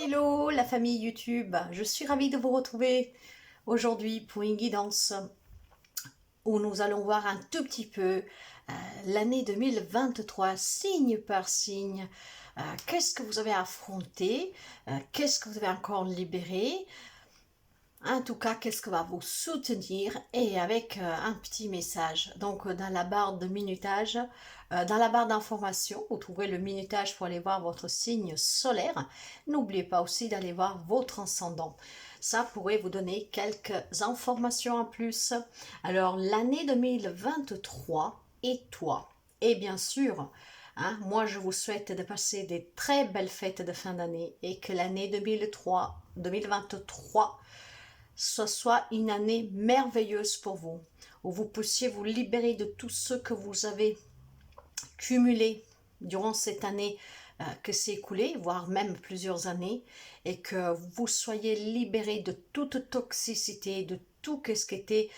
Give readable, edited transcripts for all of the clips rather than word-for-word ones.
Hello la famille YouTube, je suis ravie de vous retrouver aujourd'hui pour une guidance où nous allons voir un tout petit peu l'année 2023, signe par signe. Qu'est-ce que vous avez affronté, qu'est-ce que vous avez encore libéré, en tout cas, qu'est-ce que va vous soutenir et avec un petit message. Donc, dans la barre de minutage, dans la barre d'information, vous trouverez le minutage pour aller voir votre signe solaire. N'oubliez pas aussi d'aller voir votre ascendant. Ça pourrait vous donner quelques informations en plus. Alors, l'année 2023 et toi. Et bien sûr, hein, moi, je vous souhaite de passer des très belles fêtes de fin d'année et que l'année 2023 ce soit une année merveilleuse pour vous, où vous puissiez vous libérer de tout ce que vous avez cumulé durant cette année que s'est écoulée, voire même plusieurs années, et que vous soyez libérés de toute toxicité, de tout ce qui était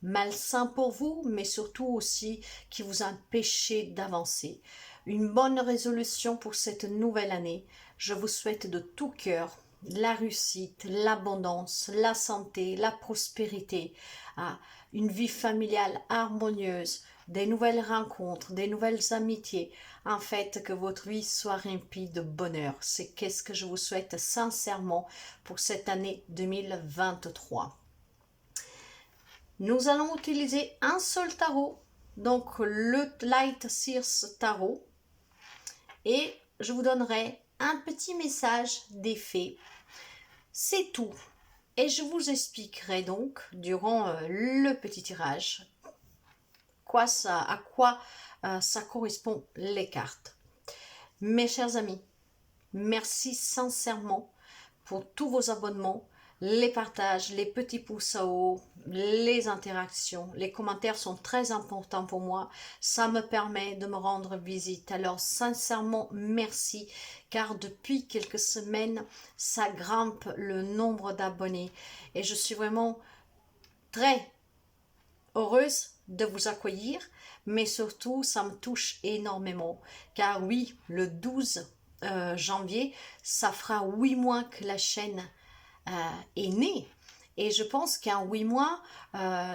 malsain pour vous, mais surtout aussi qui vous empêchait d'avancer. Une bonne résolution pour cette nouvelle année. Je vous souhaite de tout cœur la réussite, l'abondance, la santé, la prospérité, une vie familiale harmonieuse, des nouvelles rencontres, des nouvelles amitiés. En fait, que votre vie soit remplie de bonheur. C'est qu'est-ce que je vous souhaite sincèrement pour cette année 2023. Nous allons utiliser un seul tarot, donc le Light Seers Tarot, et je vous donnerai un petit message d'effet. C'est tout. Et je vous expliquerai donc, durant le petit tirage, à quoi ça correspond les cartes. Mes chers amis, merci sincèrement pour tous vos abonnements, les partages, les petits pouces à haut, les interactions, les commentaires sont très importants pour moi. Ça me permet de me rendre visite. Alors sincèrement, merci, car depuis quelques semaines, ça grimpe le nombre d'abonnés. Et je suis vraiment très heureuse de vous accueillir, mais surtout, ça me touche énormément. Car oui, le 12 janvier, ça fera 8 mois que la chaîne est née. Et je pense qu'en 8 mois,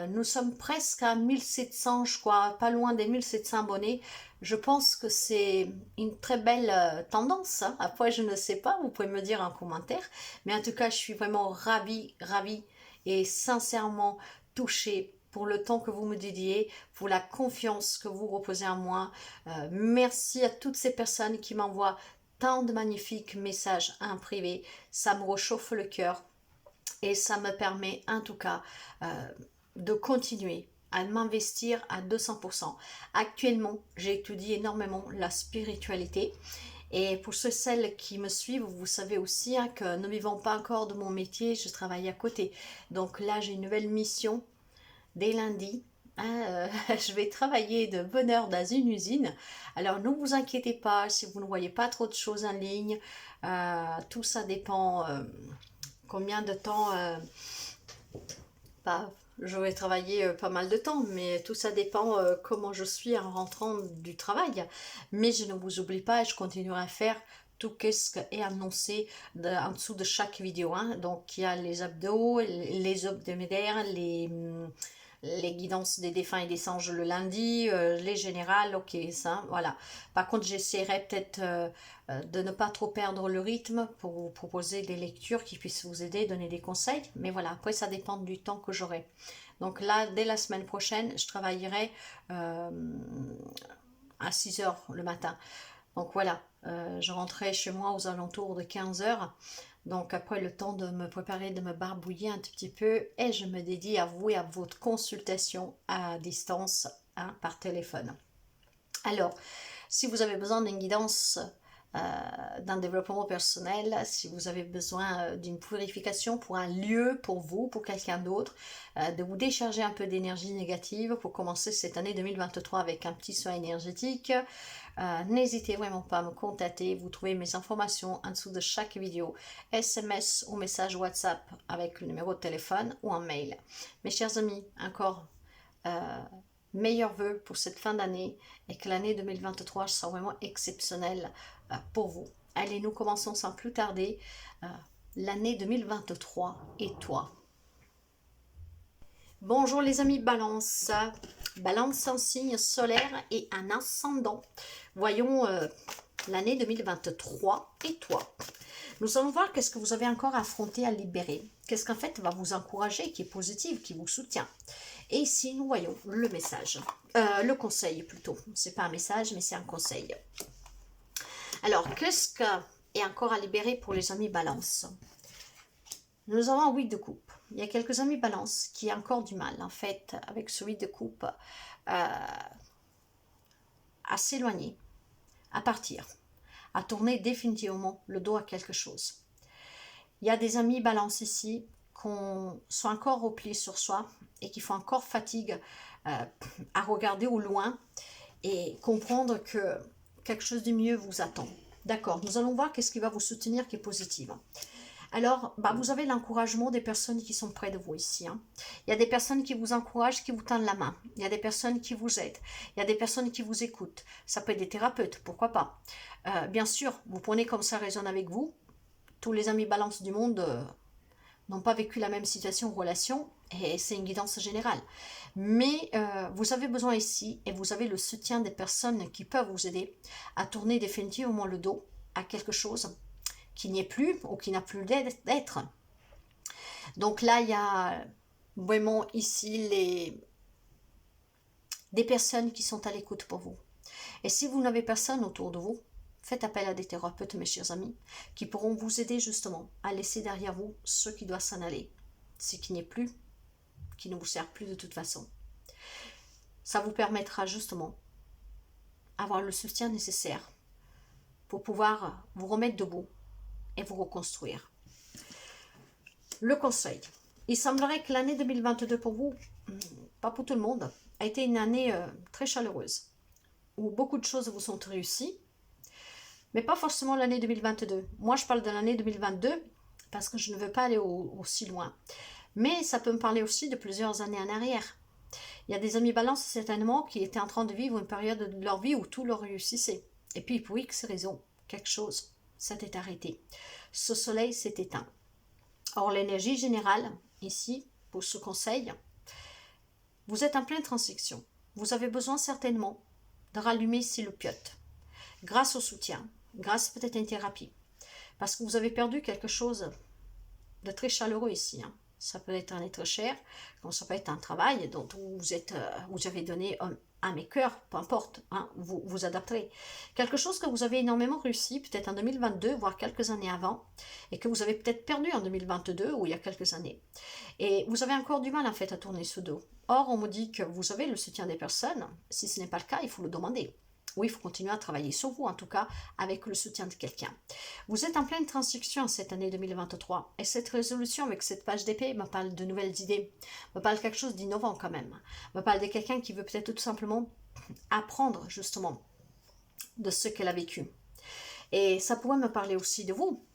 nous sommes presque à 1700, je crois, pas loin des 1700 abonnés. Je pense que c'est une très belle tendance. Hein. Après, je ne sais pas, vous pouvez me dire en commentaire. Mais en tout cas, je suis vraiment ravie et sincèrement touchée pour le temps que vous me dédiez, pour la confiance que vous reposez en moi. Merci à toutes ces personnes qui m'envoient tant de magnifiques messages en privé. Ça me réchauffe le cœur et ça me permet en tout cas de continuer à m'investir à 200%. Actuellement, j'étudie énormément la spiritualité. Et pour celles qui me suivent, vous savez aussi hein, que ne vivant pas encore de mon métier, je travaille à côté. Donc là, j'ai une nouvelle mission dès lundi. Je vais travailler de bonne heure dans une usine. Alors ne vous inquiétez pas si vous ne voyez pas trop de choses en ligne. Tout ça dépend combien de temps je vais travailler pas mal de temps, mais tout ça dépend comment je suis en rentrant du travail. Mais je ne vous oublie pas et je continuerai à faire tout ce qui est annoncé en dessous de chaque vidéo. Hein. Donc il y a les abdos, les hebdomadaires, les guidances des défunts et des anges le lundi, les générales, ok, ça, voilà. Par contre, j'essaierai peut-être de ne pas trop perdre le rythme pour vous proposer des lectures qui puissent vous aider, donner des conseils. Mais voilà, après, ça dépend du temps que j'aurai. Donc là, dès la semaine prochaine, je travaillerai à 6 heures le matin. Donc voilà, je rentrerai chez moi aux alentours de 15 heures. Donc après le temps de me préparer, de me barbouiller un tout petit peu et je me dédie à vous et à votre consultation à distance hein, par téléphone. Alors, si vous avez besoin d'une guidance, d'un développement personnel, si vous avez besoin d'une purification pour un lieu, pour vous, pour quelqu'un d'autre, de vous décharger un peu d'énergie négative pour commencer cette année 2023 avec un petit soin énergétique, n'hésitez vraiment pas à me contacter. Vous trouvez mes informations en dessous de chaque vidéo, SMS ou message WhatsApp avec le numéro de téléphone ou un mail. Mes chers amis, encore meilleurs vœux pour cette fin d'année et que l'année 2023 soit vraiment exceptionnelle pour vous. Allez, nous commençons sans plus tarder l'année 2023 et toi. Bonjour les amis Balance, Balance en signe solaire et un ascendant. Voyons l'année 2023 et toi. Nous allons voir qu'est-ce que vous avez encore à affronter, à libérer. Qu'est-ce qu'en fait va vous encourager, qui est positif, qui vous soutient. Et ici, nous voyons le message, le conseil plutôt. C'est pas un message, mais c'est un conseil. Alors, qu'est-ce qu'il y a encore à libérer pour les amis Balance? Nous avons un 8 de coupe. Il y a quelques amis Balance qui ont encore du mal, en fait, avec ce 8 de coupe, à s'éloigner, à partir, à tourner définitivement le dos à quelque chose. Il y a des amis Balance ici qui sont encore repliés sur soi et qui font encore fatigue à regarder au loin et comprendre que quelque chose de mieux vous attend. D'accord, nous allons voir qu'est-ce qui va vous soutenir qui est positif. Alors, vous avez l'encouragement des personnes qui sont près de vous ici. Il y a des personnes qui vous encouragent, qui vous tendent la main. Il y a des personnes qui vous aident. Il y a des personnes qui vous écoutent. Ça peut être des thérapeutes, pourquoi pas. Bien sûr, vous prenez comme ça résonne avec vous. Tous les amis Balance du monde n'ont pas vécu la même situation ou relation et c'est une guidance générale. Mais vous avez besoin ici et vous avez le soutien des personnes qui peuvent vous aider à tourner définitivement le dos à quelque chose qui n'y est plus ou qui n'a plus d'être. Donc là, il y a vraiment ici des personnes qui sont à l'écoute pour vous. Et si vous n'avez personne autour de vous, faites appel à des thérapeutes, mes chers amis, qui pourront vous aider justement à laisser derrière vous ce qui doit s'en aller, ce qui n'est plus, qui ne vous sert plus de toute façon. Ça vous permettra justement d'avoir le soutien nécessaire pour pouvoir vous remettre debout et vous reconstruire. Le conseil. Il semblerait que l'année 2022 pour vous, pas pour tout le monde, a été une année très chaleureuse, où beaucoup de choses vous sont réussies, mais pas forcément l'année 2022. Moi, je parle de l'année 2022 parce que je ne veux pas aller aussi loin. Mais ça peut me parler aussi de plusieurs années en arrière. Il y a des amis Balance certainement qui étaient en train de vivre une période de leur vie où tout leur réussissait. Et puis pour X raison, quelque chose s'était arrêté. Ce soleil s'est éteint. Or, l'énergie générale, ici, pour ce conseil, vous êtes en pleine transition. Vous avez besoin certainement de rallumer ici le piote. Grâce au soutien, grâce peut-être à une thérapie. Parce que vous avez perdu quelque chose de très chaleureux ici. Ça peut être un être cher, comme ça peut être un travail dont vous avez donné à mes cœurs, peu importe, vous vous adapterez. Quelque chose que vous avez énormément réussi, peut-être en 2022, voire quelques années avant, et que vous avez peut-être perdu en 2022 ou il y a quelques années. Et vous avez encore du mal en fait à tourner ce dos. Or, on me dit que vous avez le soutien des personnes. Si ce n'est pas le cas, il faut le demander. Oui, il faut continuer à travailler sur vous, en tout cas, avec le soutien de quelqu'un. Vous êtes en pleine transition cette année 2023. Et cette résolution avec cette page d'épée me parle de nouvelles idées, me parle de quelque chose d'innovant quand même, me parle de quelqu'un qui veut peut-être tout simplement apprendre justement de ce qu'elle a vécu. Et ça pourrait me parler aussi de vous,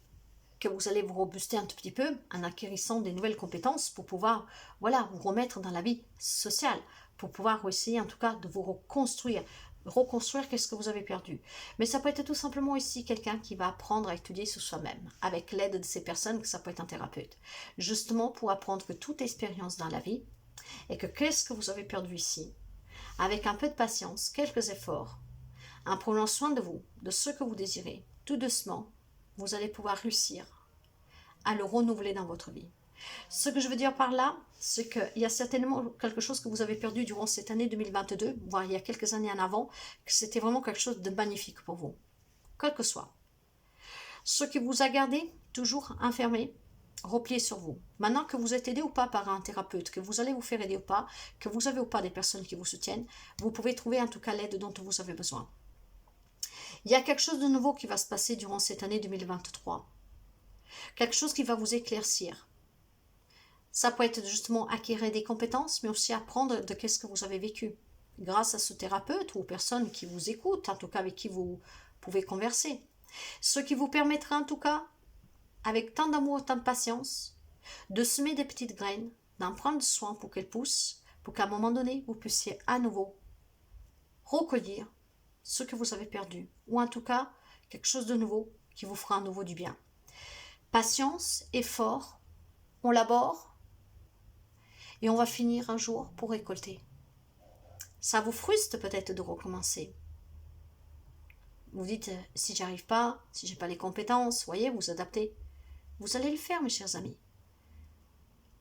que vous allez vous robuster un tout petit peu en acquérissant des nouvelles compétences pour pouvoir, vous remettre dans la vie sociale, pour pouvoir essayer en tout cas de vous reconstruire qu'est-ce que vous avez perdu. Mais ça peut être tout simplement ici quelqu'un qui va apprendre à étudier sur soi-même, avec l'aide de ces personnes, que ça peut être un thérapeute, justement pour apprendre que toute expérience dans la vie, et que qu'est-ce que vous avez perdu ici, avec un peu de patience, quelques efforts, en prenant soin de vous, de ce que vous désirez, tout doucement, vous allez pouvoir réussir à le renouveler dans votre vie. Ce que je veux dire par là, c'est qu'il y a certainement quelque chose que vous avez perdu durant cette année 2022, voire il y a quelques années en avant, que c'était vraiment quelque chose de magnifique pour vous, quel que soit. Ce qui vous a gardé toujours enfermé, replié sur vous. Maintenant que vous êtes aidé ou pas par un thérapeute, que vous allez vous faire aider ou pas, que vous avez ou pas des personnes qui vous soutiennent, vous pouvez trouver en tout cas l'aide dont vous avez besoin. Il y a quelque chose de nouveau qui va se passer durant cette année 2023. Quelque chose qui va vous éclaircir. Ça peut être justement acquérir des compétences, mais aussi apprendre de qu'est-ce que vous avez vécu. Grâce à ce thérapeute ou aux personnes qui vous écoutent, en tout cas avec qui vous pouvez converser. Ce qui vous permettra en tout cas, avec tant d'amour, tant de patience, de semer des petites graines, d'en prendre soin pour qu'elles poussent, pour qu'à un moment donné, vous puissiez à nouveau recueillir ce que vous avez perdu. Ou en tout cas, quelque chose de nouveau qui vous fera à nouveau du bien. Patience, effort, on labore et on va finir un jour pour récolter. Ça vous frustre peut-être de recommencer. Vous dites, si j'y arrive pas, si j'ai pas les compétences, voyez, vous adaptez. Vous allez le faire, mes chers amis.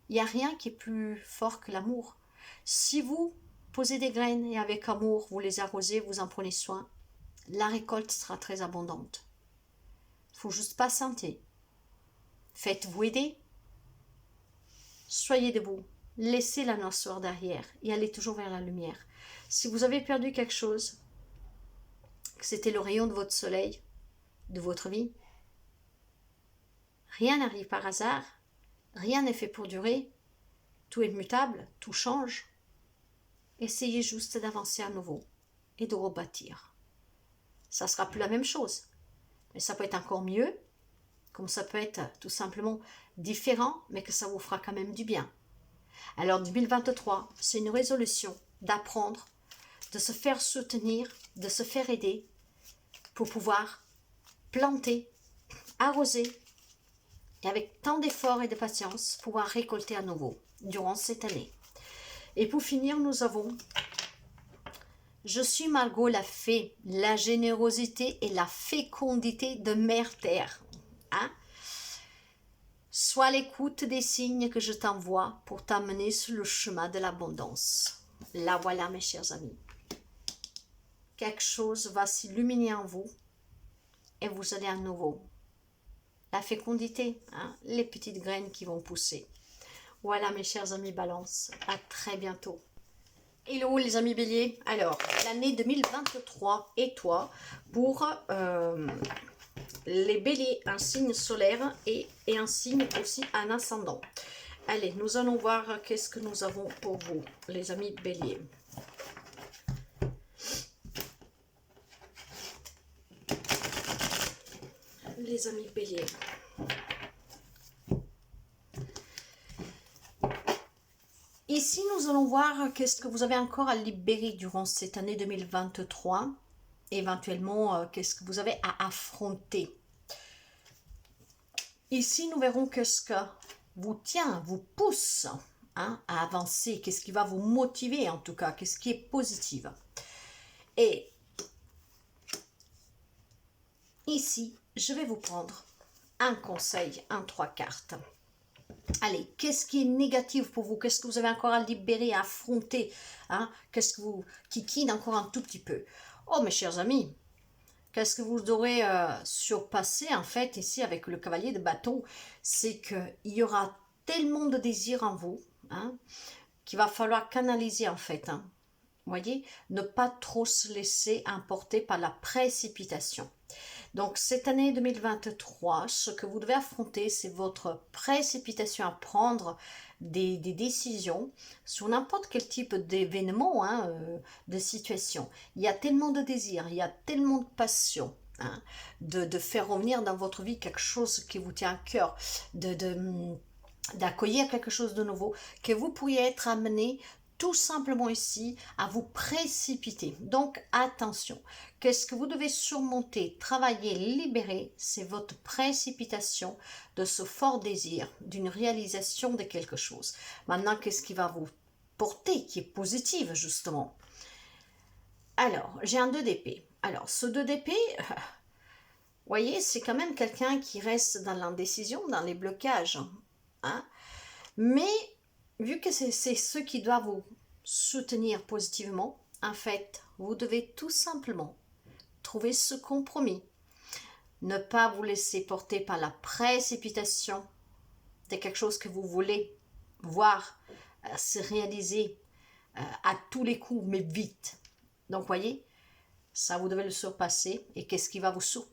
Il n'y a rien qui est plus fort que l'amour. Si vous posez des graines et avec amour, vous les arrosez, vous en prenez soin, la récolte sera très abondante. Il faut juste patienter. Faites-vous aider. Soyez debout. Laissez la noirceur derrière et allez toujours vers la lumière. Si vous avez perdu quelque chose, que c'était le rayon de votre soleil, de votre vie, rien n'arrive par hasard, rien n'est fait pour durer, tout est mutable, tout change. Essayez juste d'avancer à nouveau et de rebâtir. Ça ne sera plus la même chose, mais ça peut être encore mieux, comme ça peut être tout simplement différent, mais que ça vous fera quand même du bien. Alors 2023, c'est une résolution d'apprendre, de se faire soutenir, de se faire aider pour pouvoir planter, arroser et avec tant d'efforts et de patience, pouvoir récolter à nouveau durant cette année. Et pour finir, nous avons « Je suis Margot la fée, la générosité et la fécondité de Mère Terre. » Hein? Sois l'écoute des signes que je t'envoie pour t'amener sur le chemin de l'abondance. Là voilà, mes chers amis. Quelque chose va s'illuminer en vous et vous allez à nouveau. La fécondité, hein, les petites graines qui vont pousser. Voilà, mes chers amis Balance, à très bientôt. Hello les amis Bélier. Alors, l'année 2023 et toi pour les Béliers, un signe solaire et un signe aussi un ascendant. Allez, nous allons voir qu'est-ce que nous avons pour vous, les amis Bélier. Les amis Bélier. Ici, nous allons voir qu'est-ce que vous avez encore à libérer durant cette année 2023. Éventuellement, qu'est-ce que vous avez à affronter. Ici, nous verrons qu'est-ce que vous tient, vous pousse hein, à avancer. Qu'est-ce qui va vous motiver en tout cas. Qu'est-ce qui est positif. Et ici, je vais vous prendre un conseil en 3 cartes. Allez, qu'est-ce qui est négatif pour vous? Qu'est-ce que vous avez encore à libérer, à affronter hein? Qu'est-ce que vous kikine encore un tout petit peu? Oh, mes chers amis, qu'est-ce que vous devrez surpasser en fait ici avec le cavalier de bâton? C'est qu'il y aura tellement de désir en vous hein, qu'il va falloir canaliser en fait. Hein. Vous voyez, ne pas trop se laisser emporter par la précipitation. Donc, cette année 2023, ce que vous devez affronter, c'est votre précipitation à prendre des décisions sur n'importe quel type d'événement, hein, de situation. Il y a tellement de désirs, il y a tellement de passion. Hein, de faire revenir dans votre vie quelque chose qui vous tient à cœur, d'accueillir quelque chose de nouveau, que vous pourriez être amené tout simplement ici à vous précipiter. Donc attention, qu'est-ce que vous devez surmonter, travailler, libérer, c'est votre précipitation de ce fort désir, d'une réalisation de quelque chose. Maintenant, qu'est-ce qui va vous porter, qui est positive justement? Alors, j'ai un 2 d'épée. Alors, ce 2 d'épée, vous voyez, c'est quand même quelqu'un qui reste dans l'indécision, dans les blocages. Hein? Mais vu que c'est ceux qui doivent vous soutenir positivement, en fait, vous devez tout simplement trouver ce compromis. Ne pas vous laisser porter par la précipitation de quelque chose que vous voulez voir se réaliser à tous les coups, mais vite. Donc, voyez, ça, vous devez le surpasser. Et qu'est-ce qui va vous ça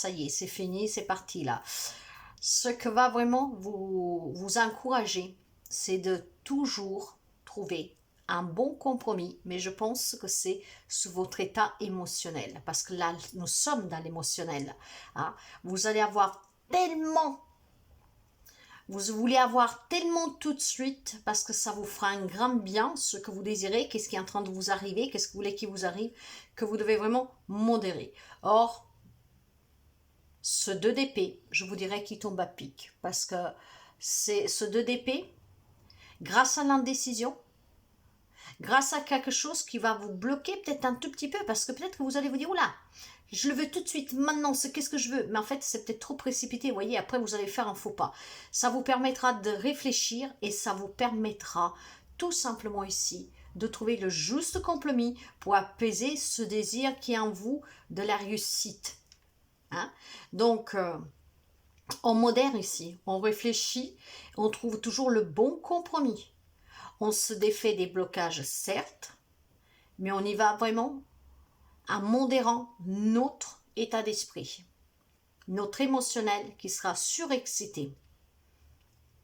y est, c'est fini, c'est parti là. Ce que va vraiment vous encourager, c'est de toujours trouver un bon compromis, mais je pense que c'est sur votre état émotionnel, parce que là, nous sommes dans l'émotionnel. Hein. Vous allez avoir tellement, vous voulez avoir tellement tout de suite, parce que ça vous fera un grand bien, ce que vous désirez, qu'est-ce qui est en train de vous arriver, qu'est-ce que vous voulez qu'il vous arrive, que vous devez vraiment modérer. Or, ce 2 d'épée, je vous dirais qu'il tombe à pic. Parce que c'est ce 2 d'épée, grâce à l'indécision, grâce à quelque chose qui va vous bloquer peut-être un tout petit peu, parce que peut-être que vous allez vous dire, oula, je le veux tout de suite, maintenant, c'est qu'est-ce que je veux? Mais en fait, c'est peut-être trop précipité, vous voyez, après vous allez faire un faux pas. Ça vous permettra de réfléchir et ça vous permettra tout simplement ici de trouver le juste compromis pour apaiser ce désir qui est en vous de la réussite. Hein? Donc, on modère ici, on réfléchit, on trouve toujours le bon compromis. On se défait des blocages, certes, mais on y va vraiment en modérant notre état d'esprit, notre émotionnel qui sera surexcité.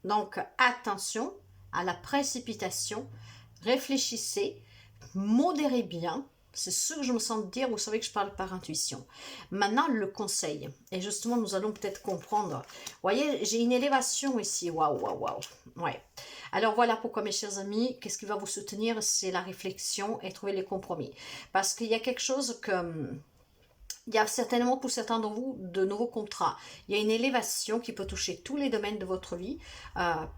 Donc, attention à la précipitation, réfléchissez, modérez bien. C'est ce que je me sens dire, vous savez que je parle par intuition. Maintenant, le conseil. Et justement, nous allons peut-être comprendre. Vous voyez, j'ai une élévation ici. Waouh, waouh, waouh. Ouais. Alors voilà pourquoi, mes chers amis, qu'est-ce qui va vous soutenir? C'est la réflexion et trouver les compromis. Parce qu'il y a quelque chose que... Il y a certainement pour certains d'entre vous de nouveaux contrats. Il y a une élévation qui peut toucher tous les domaines de votre vie.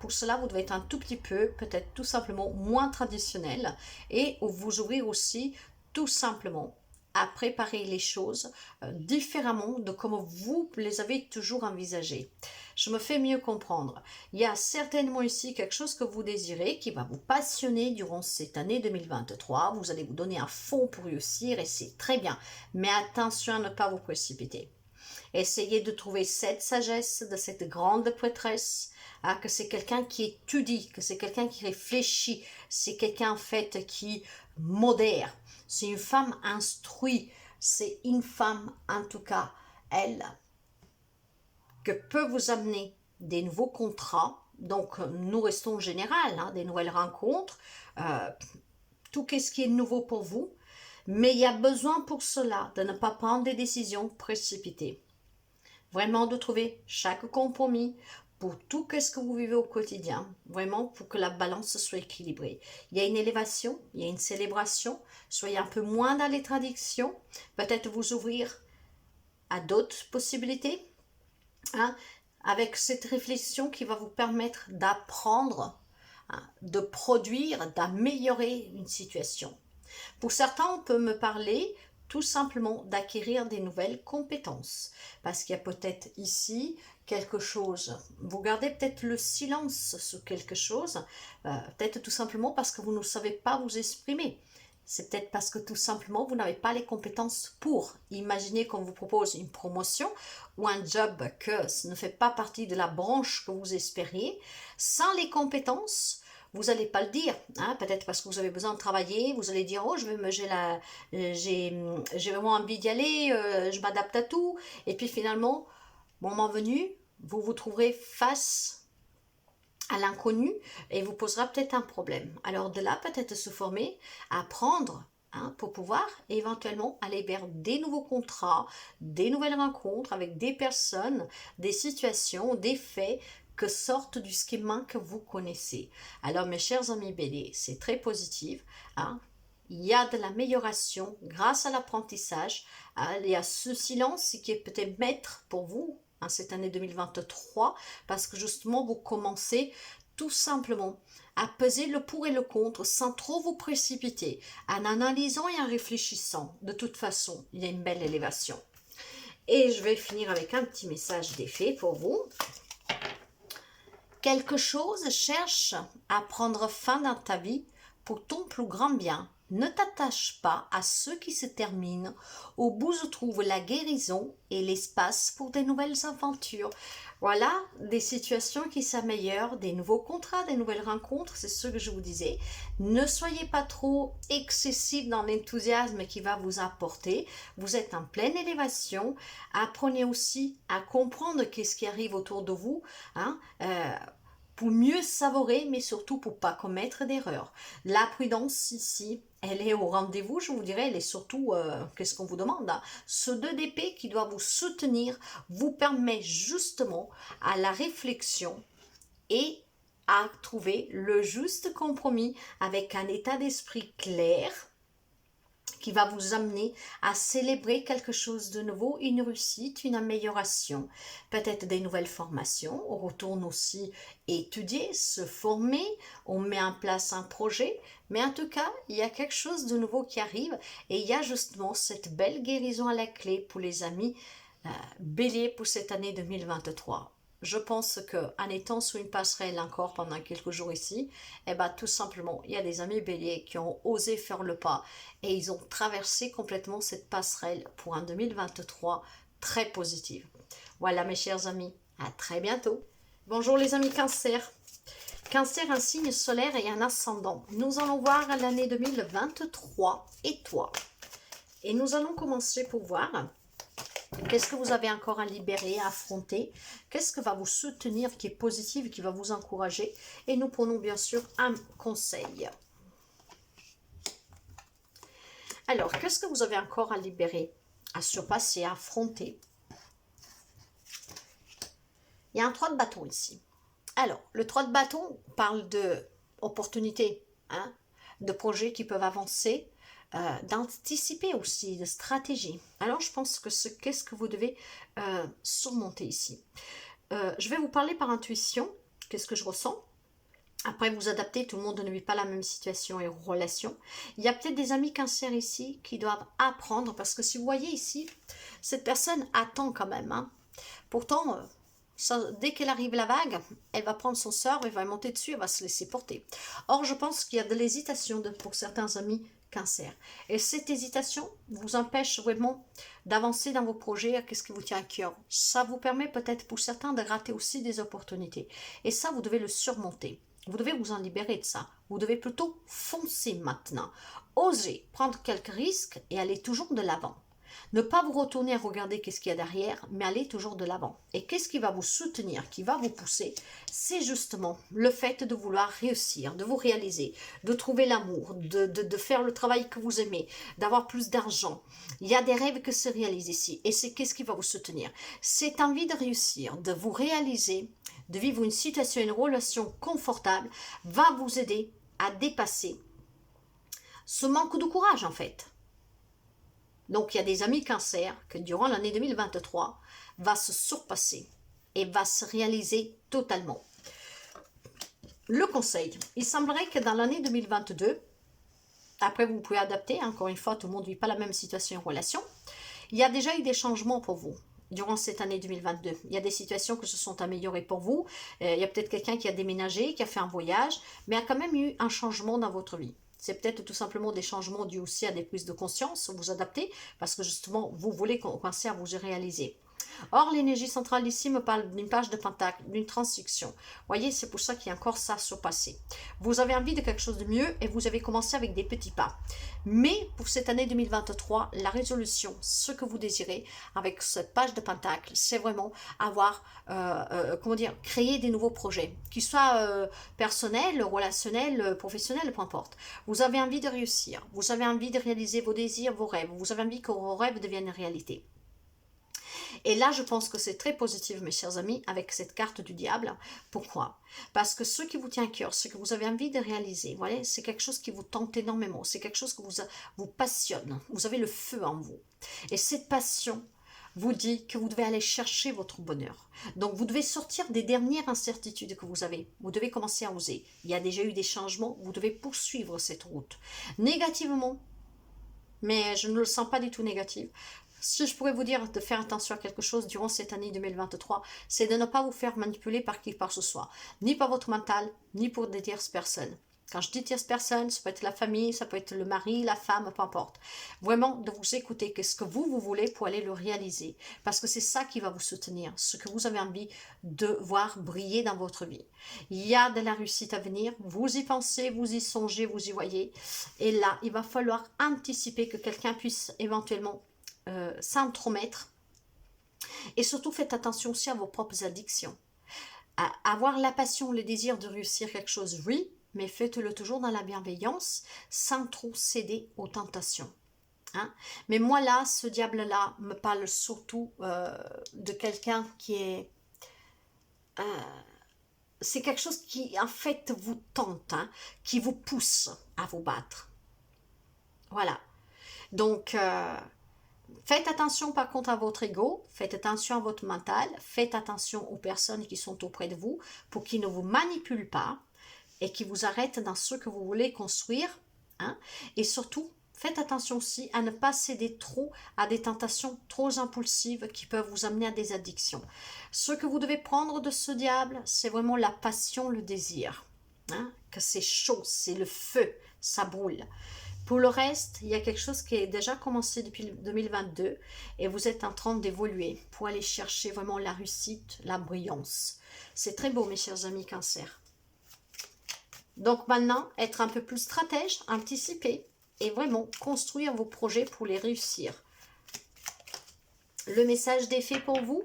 Pour cela, vous devez être un tout petit peu, peut-être tout simplement moins traditionnel et vous ouvrir aussi tout simplement à préparer les choses différemment de comme vous les avez toujours envisagées. Je me fais mieux comprendre. Il y a certainement ici quelque chose que vous désirez qui va vous passionner durant cette année 2023. Vous allez vous donner un fond pour réussir et c'est très bien. Mais attention à ne pas vous précipiter. Essayez de trouver cette sagesse de cette grande prêtresse, que c'est quelqu'un qui étudie, que c'est quelqu'un qui réfléchit, c'est quelqu'un en fait qui modère. C'est une femme instruite, c'est une femme en tout cas, elle, que peut vous amener des nouveaux contrats. Donc nous restons en général, des nouvelles rencontres, tout ce qui est nouveau pour vous. Mais il y a besoin pour cela de ne pas prendre des décisions précipitées. Vraiment de trouver chaque compromis pour tout ce que vous vivez au quotidien, vraiment pour que la balance soit équilibrée. Il y a une élévation, il y a une célébration, soyez un peu moins dans les traditions, peut-être vous ouvrir à d'autres possibilités, avec cette réflexion qui va vous permettre d'apprendre, de produire, d'améliorer une situation. Pour certains, on peut me parler tout simplement d'acquérir des nouvelles compétences. Parce qu'il y a peut-être ici quelque chose. Vous gardez peut-être le silence sur quelque chose. Peut-être tout simplement parce que vous ne savez pas vous exprimer. C'est peut-être parce que tout simplement vous n'avez pas les compétences pour. Imaginez qu'on vous propose une promotion ou un job que ce ne fait pas partie de la branche que vous espériez. Sans les compétences, vous n'allez pas le dire, peut-être parce que vous avez besoin de travailler, vous allez dire, oh, j'ai vraiment envie d'y aller, je m'adapte à tout. Et puis finalement, moment venu, vous vous trouverez face à l'inconnu et vous posera peut-être un problème. Alors de là, peut-être se former, apprendre, pour pouvoir éventuellement aller vers des nouveaux contrats, des nouvelles rencontres avec des personnes, des situations, des faits que sortent du schéma que vous connaissez. Alors mes chers amis Bélier, c'est très positif. Il y a de l'amélioration grâce à l'apprentissage. Il y a ce silence qui est peut-être maître pour vous cette année 2023 parce que justement vous commencez tout simplement à peser le pour et le contre sans trop vous précipiter, en analysant et en réfléchissant. De toute façon, il y a une belle élévation. Et je vais finir avec un petit message d'effet pour vous. Quelque chose cherche à prendre fin dans ta vie pour ton plus grand bien. Ne t'attache pas à ceux qui se terminent. Au bout se trouve la guérison et l'espace pour de nouvelles aventures. Voilà, des situations qui s'améliorent, des nouveaux contrats, des nouvelles rencontres, c'est ce que je vous disais. Ne soyez pas trop excessif dans l'enthousiasme qui va vous apporter. Vous êtes en pleine élévation. Apprenez aussi à comprendre qu'est-ce qui arrive autour de vous, pour mieux savourer, mais surtout pour pas commettre d'erreurs. La prudence ici, elle est au rendez-vous, je vous dirais, elle est surtout, qu'est-ce qu'on vous demande, ce 2 d'épée qui doit vous soutenir, vous permet justement à la réflexion et à trouver le juste compromis avec un état d'esprit clair qui va vous amener à célébrer quelque chose de nouveau, une réussite, une amélioration, peut-être des nouvelles formations. On retourne aussi étudier, se former, on met en place un projet, mais en tout cas, il y a quelque chose de nouveau qui arrive et il y a justement cette belle guérison à la clé pour les amis Bélier pour cette année 2023. Je pense qu'en étant sur une passerelle encore pendant quelques jours ici, eh ben, tout simplement, il y a des amis béliers qui ont osé faire le pas et ils ont traversé complètement cette passerelle pour un 2023 très positif. Voilà mes chers amis, à très bientôt. Bonjour les amis Cancer. Cancer, un signe solaire et un ascendant. Nous allons voir l'année 2023 et toi. Et nous allons commencer pour voir qu'est-ce que vous avez encore à libérer, à affronter? Qu'est-ce que va vous soutenir qui est positif, qui va vous encourager? Et nous prenons bien sûr un conseil. Alors, qu'est-ce que vous avez encore à libérer, à surpasser, à affronter? Il y a un 3 de bâton ici. Alors, le 3 de bâton parle d'opportunités, hein, de projets qui peuvent avancer, d'anticiper aussi, de stratégie. Alors, je pense que qu'est-ce que vous devez surmonter ici? Je vais vous parler par intuition, qu'est-ce que je ressens. Après, vous adaptez, tout le monde ne vit pas la même situation et relation. Il y a peut-être des amis Cancer ici qui doivent apprendre, parce que si vous voyez ici, cette personne attend quand même. Hein. Pourtant, dès qu'elle arrive la vague, elle va prendre son sort, elle va monter dessus, elle va se laisser porter. Or, je pense qu'il y a de l'hésitation pour certains amis Cancer. Et cette hésitation vous empêche vraiment d'avancer dans vos projets, qu'est-ce qui vous tient à cœur. Ça vous permet peut-être pour certains de rater aussi des opportunités. Et ça, vous devez le surmonter. Vous devez vous en libérer de ça. Vous devez plutôt foncer maintenant. Oser prendre quelques risques et aller toujours de l'avant. Ne pas vous retourner à regarder qu'est-ce qu'il y a derrière, mais aller toujours de l'avant. Et qu'est-ce qui va vous soutenir, qui va vous pousser? C'est justement le fait de vouloir réussir, de vous réaliser, de trouver l'amour, de faire le travail que vous aimez, d'avoir plus d'argent. Il y a des rêves qui se réalisent ici. Et c'est qu'est-ce qui va vous soutenir? Cette envie de réussir, de vous réaliser, de vivre une situation, une relation confortable, va vous aider à dépasser ce manque de courage en fait. Donc, il y a des amis Cancer que durant l'année 2023 va se surpasser et va se réaliser totalement. Le conseil, il semblerait que dans l'année 2022, après vous pouvez adapter, encore une fois, tout le monde ne vit pas la même situation en relation, il y a déjà eu des changements pour vous durant cette année 2022. Il y a des situations qui se sont améliorées pour vous, il y a peut-être quelqu'un qui a déménagé, qui a fait un voyage, mais il y a quand même eu un changement dans votre vie. C'est peut-être tout simplement des changements dus aussi à des prises de conscience, vous adaptez, parce que justement, vous voulez qu'au Cancer vous réalisez. Or, l'énergie centrale ici me parle d'une page de pentacle, d'une transition. Voyez, c'est pour ça qu'il y a encore ça à surpasser. Vous avez envie de quelque chose de mieux et vous avez commencé avec des petits pas. Mais pour cette année 2023, la résolution, ce que vous désirez avec cette page de pentacle, c'est vraiment avoir, créer des nouveaux projets, qu'ils soient personnels, relationnels, professionnels, peu importe. Vous avez envie de réussir, vous avez envie de réaliser vos désirs, vos rêves, vous avez envie que vos rêves deviennent réalité. Et là, je pense que c'est très positif, mes chers amis, avec cette carte du diable. Pourquoi? Parce que ce qui vous tient à cœur, ce que vous avez envie de réaliser, voilà, c'est quelque chose qui vous tente énormément, c'est quelque chose qui vous passionne, vous avez le feu en vous. Et cette passion vous dit que vous devez aller chercher votre bonheur. Donc, vous devez sortir des dernières incertitudes que vous avez. Vous devez commencer à oser. Il y a déjà eu des changements, vous devez poursuivre cette route. Négativement, mais je ne le sens pas du tout négatif. Si je pourrais vous dire de faire attention à quelque chose durant cette année 2023, c'est de ne pas vous faire manipuler par qui par ce soit, ni par votre mental, ni pour des tierces personnes. Quand je dis tierces personnes, ça peut être la famille, ça peut être le mari, la femme, peu importe. Vraiment, de vous écouter, qu'est-ce que vous voulez pour aller le réaliser. Parce que c'est ça qui va vous soutenir, ce que vous avez envie de voir briller dans votre vie. Il y a de la réussite à venir, vous y pensez, vous y songez, vous y voyez. Et là, il va falloir anticiper que quelqu'un puisse éventuellement s'intromettre. Et surtout, faites attention aussi à vos propres addictions. Avoir la passion, le désir de réussir quelque chose, oui, mais faites-le toujours dans la bienveillance, sans trop céder aux tentations. Hein? Mais moi là, ce diable-là me parle surtout de quelqu'un qui est... c'est quelque chose qui, en fait, vous tente, hein, qui vous pousse à vous battre. Voilà. Donc, faites attention par contre à votre ego, faites attention à votre mental, faites attention aux personnes qui sont auprès de vous pour qu'ils ne vous manipulent pas et qui vous arrêtent dans ce que vous voulez construire. Hein. Et surtout, faites attention aussi à ne pas céder trop à des tentations trop impulsives qui peuvent vous amener à des addictions. Ce que vous devez prendre de ce diable, c'est vraiment la passion, le désir. Hein, que c'est chaud, c'est le feu, ça brûle. Pour le reste, il y a quelque chose qui est déjà commencé depuis 2022 et vous êtes en train d'évoluer pour aller chercher vraiment la réussite, la brillance. C'est très beau, mes chers amis Cancer. Donc maintenant, être un peu plus stratège, anticiper et vraiment construire vos projets pour les réussir. Le message des fées pour vous,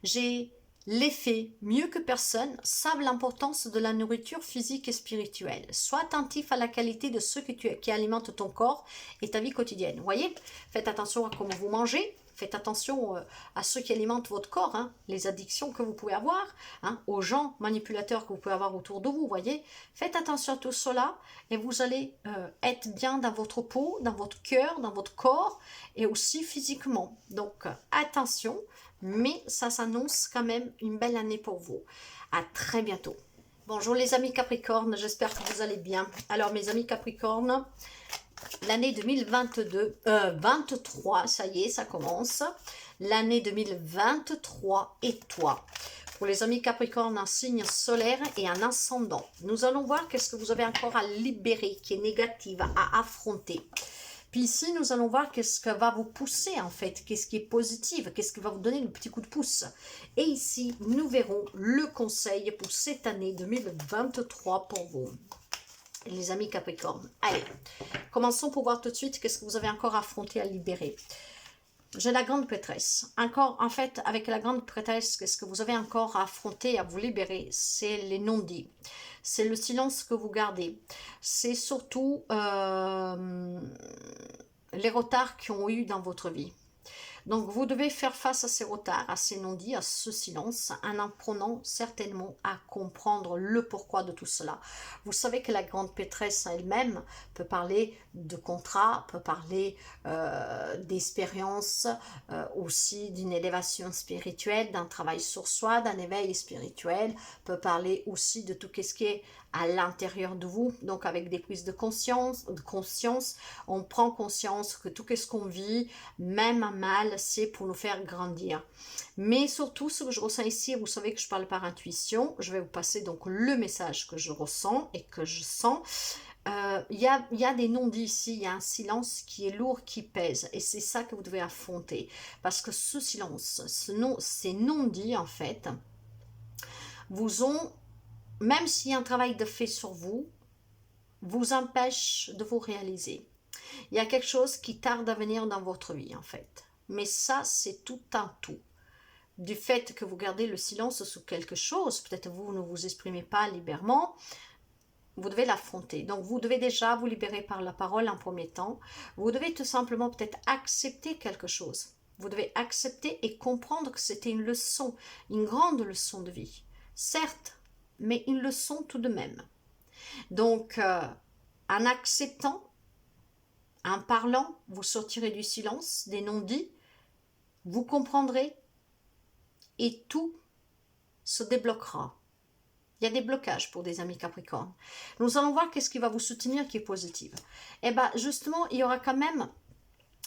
j'ai les fées, mieux que personne, savent l'importance de la nourriture physique et spirituelle. Sois attentif à la qualité de ce qui alimente ton corps et ta vie quotidienne. Vous voyez, faites attention à comment vous mangez. Faites attention à ceux qui alimentent votre corps, hein, les addictions que vous pouvez avoir, hein, aux gens manipulateurs que vous pouvez avoir autour de vous, voyez. Faites attention à tout cela et vous allez être bien dans votre peau, dans votre cœur, dans votre corps et aussi physiquement. Donc, attention, mais ça s'annonce quand même une belle année pour vous. À très bientôt. Bonjour les amis Capricorne, j'espère que vous allez bien. Alors mes amis Capricorne, l'année 23, ça y est, ça commence. L'année 2023 et toi. Pour les amis Capricorne, un signe solaire et un ascendant. Nous allons voir qu'est-ce que vous avez encore à libérer, qui est négative, à affronter. Puis ici, nous allons voir qu'est-ce que va vous pousser en fait, qu'est-ce qui est positif, qu'est-ce qui va vous donner le petit coup de pouce. Et ici, nous verrons le conseil pour cette année 2023 pour vous. Les amis Capricorne. Allez, commençons pour voir tout de suite qu'est-ce que vous avez encore à affronter, à libérer. J'ai la grande prêtresse. Encore, en fait, avec la grande prêtresse, qu'est-ce que vous avez encore à affronter, à vous libérer? C'est les non-dits. C'est le silence que vous gardez. C'est surtout les retards qui ont eu dans votre vie. Donc, vous devez faire face à ces retards, à ces non-dits, à ce silence, en apprenant certainement à comprendre le pourquoi de tout cela. Vous savez que la grande prêtresse elle-même peut parler de contrat, peut parler d'expérience, aussi d'une élévation spirituelle, d'un travail sur soi, d'un éveil spirituel, peut parler aussi de tout ce qui est à l'intérieur de vous, donc avec des prises de conscience, on prend conscience que tout ce qu'on vit, même à mal, c'est pour nous faire grandir. Mais surtout, ce que je ressens ici, vous savez que je parle par intuition, je vais vous passer donc le message que je ressens et que je sens. Il y a des non-dits ici, il y a un silence qui est lourd, qui pèse, et c'est ça que vous devez affronter, parce que ce silence, ces non-dits en fait, vous ont, même s'il y a un travail de fait sur vous, vous empêche de vous réaliser. Il y a quelque chose qui tarde à venir dans votre vie en fait. Mais ça, c'est tout un tout. Du fait que vous gardez le silence sur quelque chose, peut-être vous ne vous exprimez pas librement, vous devez l'affronter. Donc, vous devez déjà vous libérer par la parole en premier temps. Vous devez tout simplement peut-être accepter quelque chose. Vous devez accepter et comprendre que c'était une leçon, une grande leçon de vie. Certes, mais une leçon tout de même. Donc, en acceptant, en parlant, vous sortirez du silence, des non-dits, vous comprendrez et tout se débloquera. Il y a des blocages pour des amis Capricorne. Nous allons voir qu'est-ce qui va vous soutenir qui est positif. Et bien justement, il y aura quand même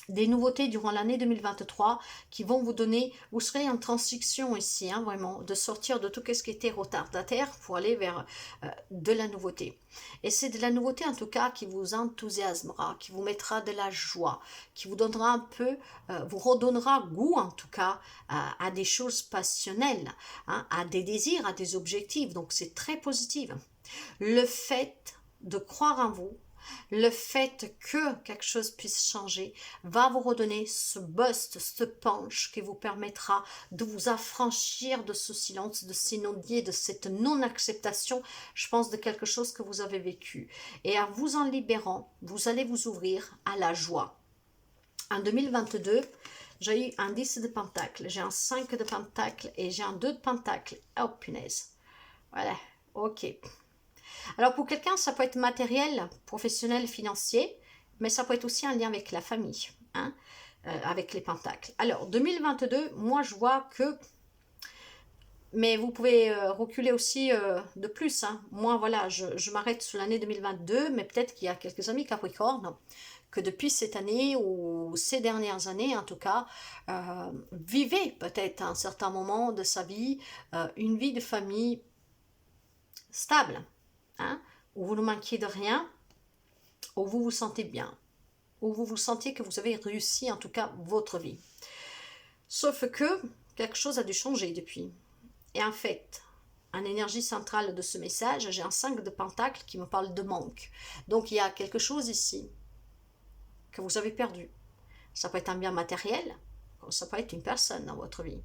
des nouveautés durant l'année 2023 qui vont vous donner, vous serez en transition ici, hein, vraiment, de sortir de tout ce qui était retardataire pour aller vers de la nouveauté. Et c'est de la nouveauté en tout cas qui vous enthousiasmera, qui vous mettra de la joie, qui vous donnera un peu, vous redonnera goût en tout cas à des choses passionnelles, hein, à des désirs, à des objectifs. Donc c'est très positif. Le fait de croire en vous, le fait que quelque chose puisse changer va vous redonner ce boost, ce punch qui vous permettra de vous affranchir de ce silence, de ces non-dits, de cette non-acceptation, je pense, de quelque chose que vous avez vécu. Et en vous en libérant, vous allez vous ouvrir à la joie. En 2022, j'ai eu un 10 de pentacle, j'ai un 5 de pentacle et j'ai un 2 de pentacle. Oh punaise. Voilà, ok. Alors pour quelqu'un, ça peut être matériel, professionnel, financier, mais ça peut être aussi un lien avec la famille. hein, avec les pentacles. Alors, 2022, moi, je vois que... Mais vous pouvez reculer aussi de plus. Hein. Moi, voilà, je m'arrête sur l'année 2022, mais peut-être qu'il y a quelques amis Capricorne que depuis cette année ou ces dernières années, en tout cas, vivez peut-être à un certain moment de sa vie une vie de famille stable, hein, où vous ne manquez de rien, où vous vous sentez bien, où vous vous sentez que vous avez réussi en tout cas votre vie. Sauf que quelque chose a dû changer depuis. Et en fait, en énergie centrale de ce message, j'ai un 5 de pentacle qui me parle de manque. Donc il y a quelque chose ici que vous avez perdu. Ça peut être un bien matériel, comme ça peut être une personne dans votre vie.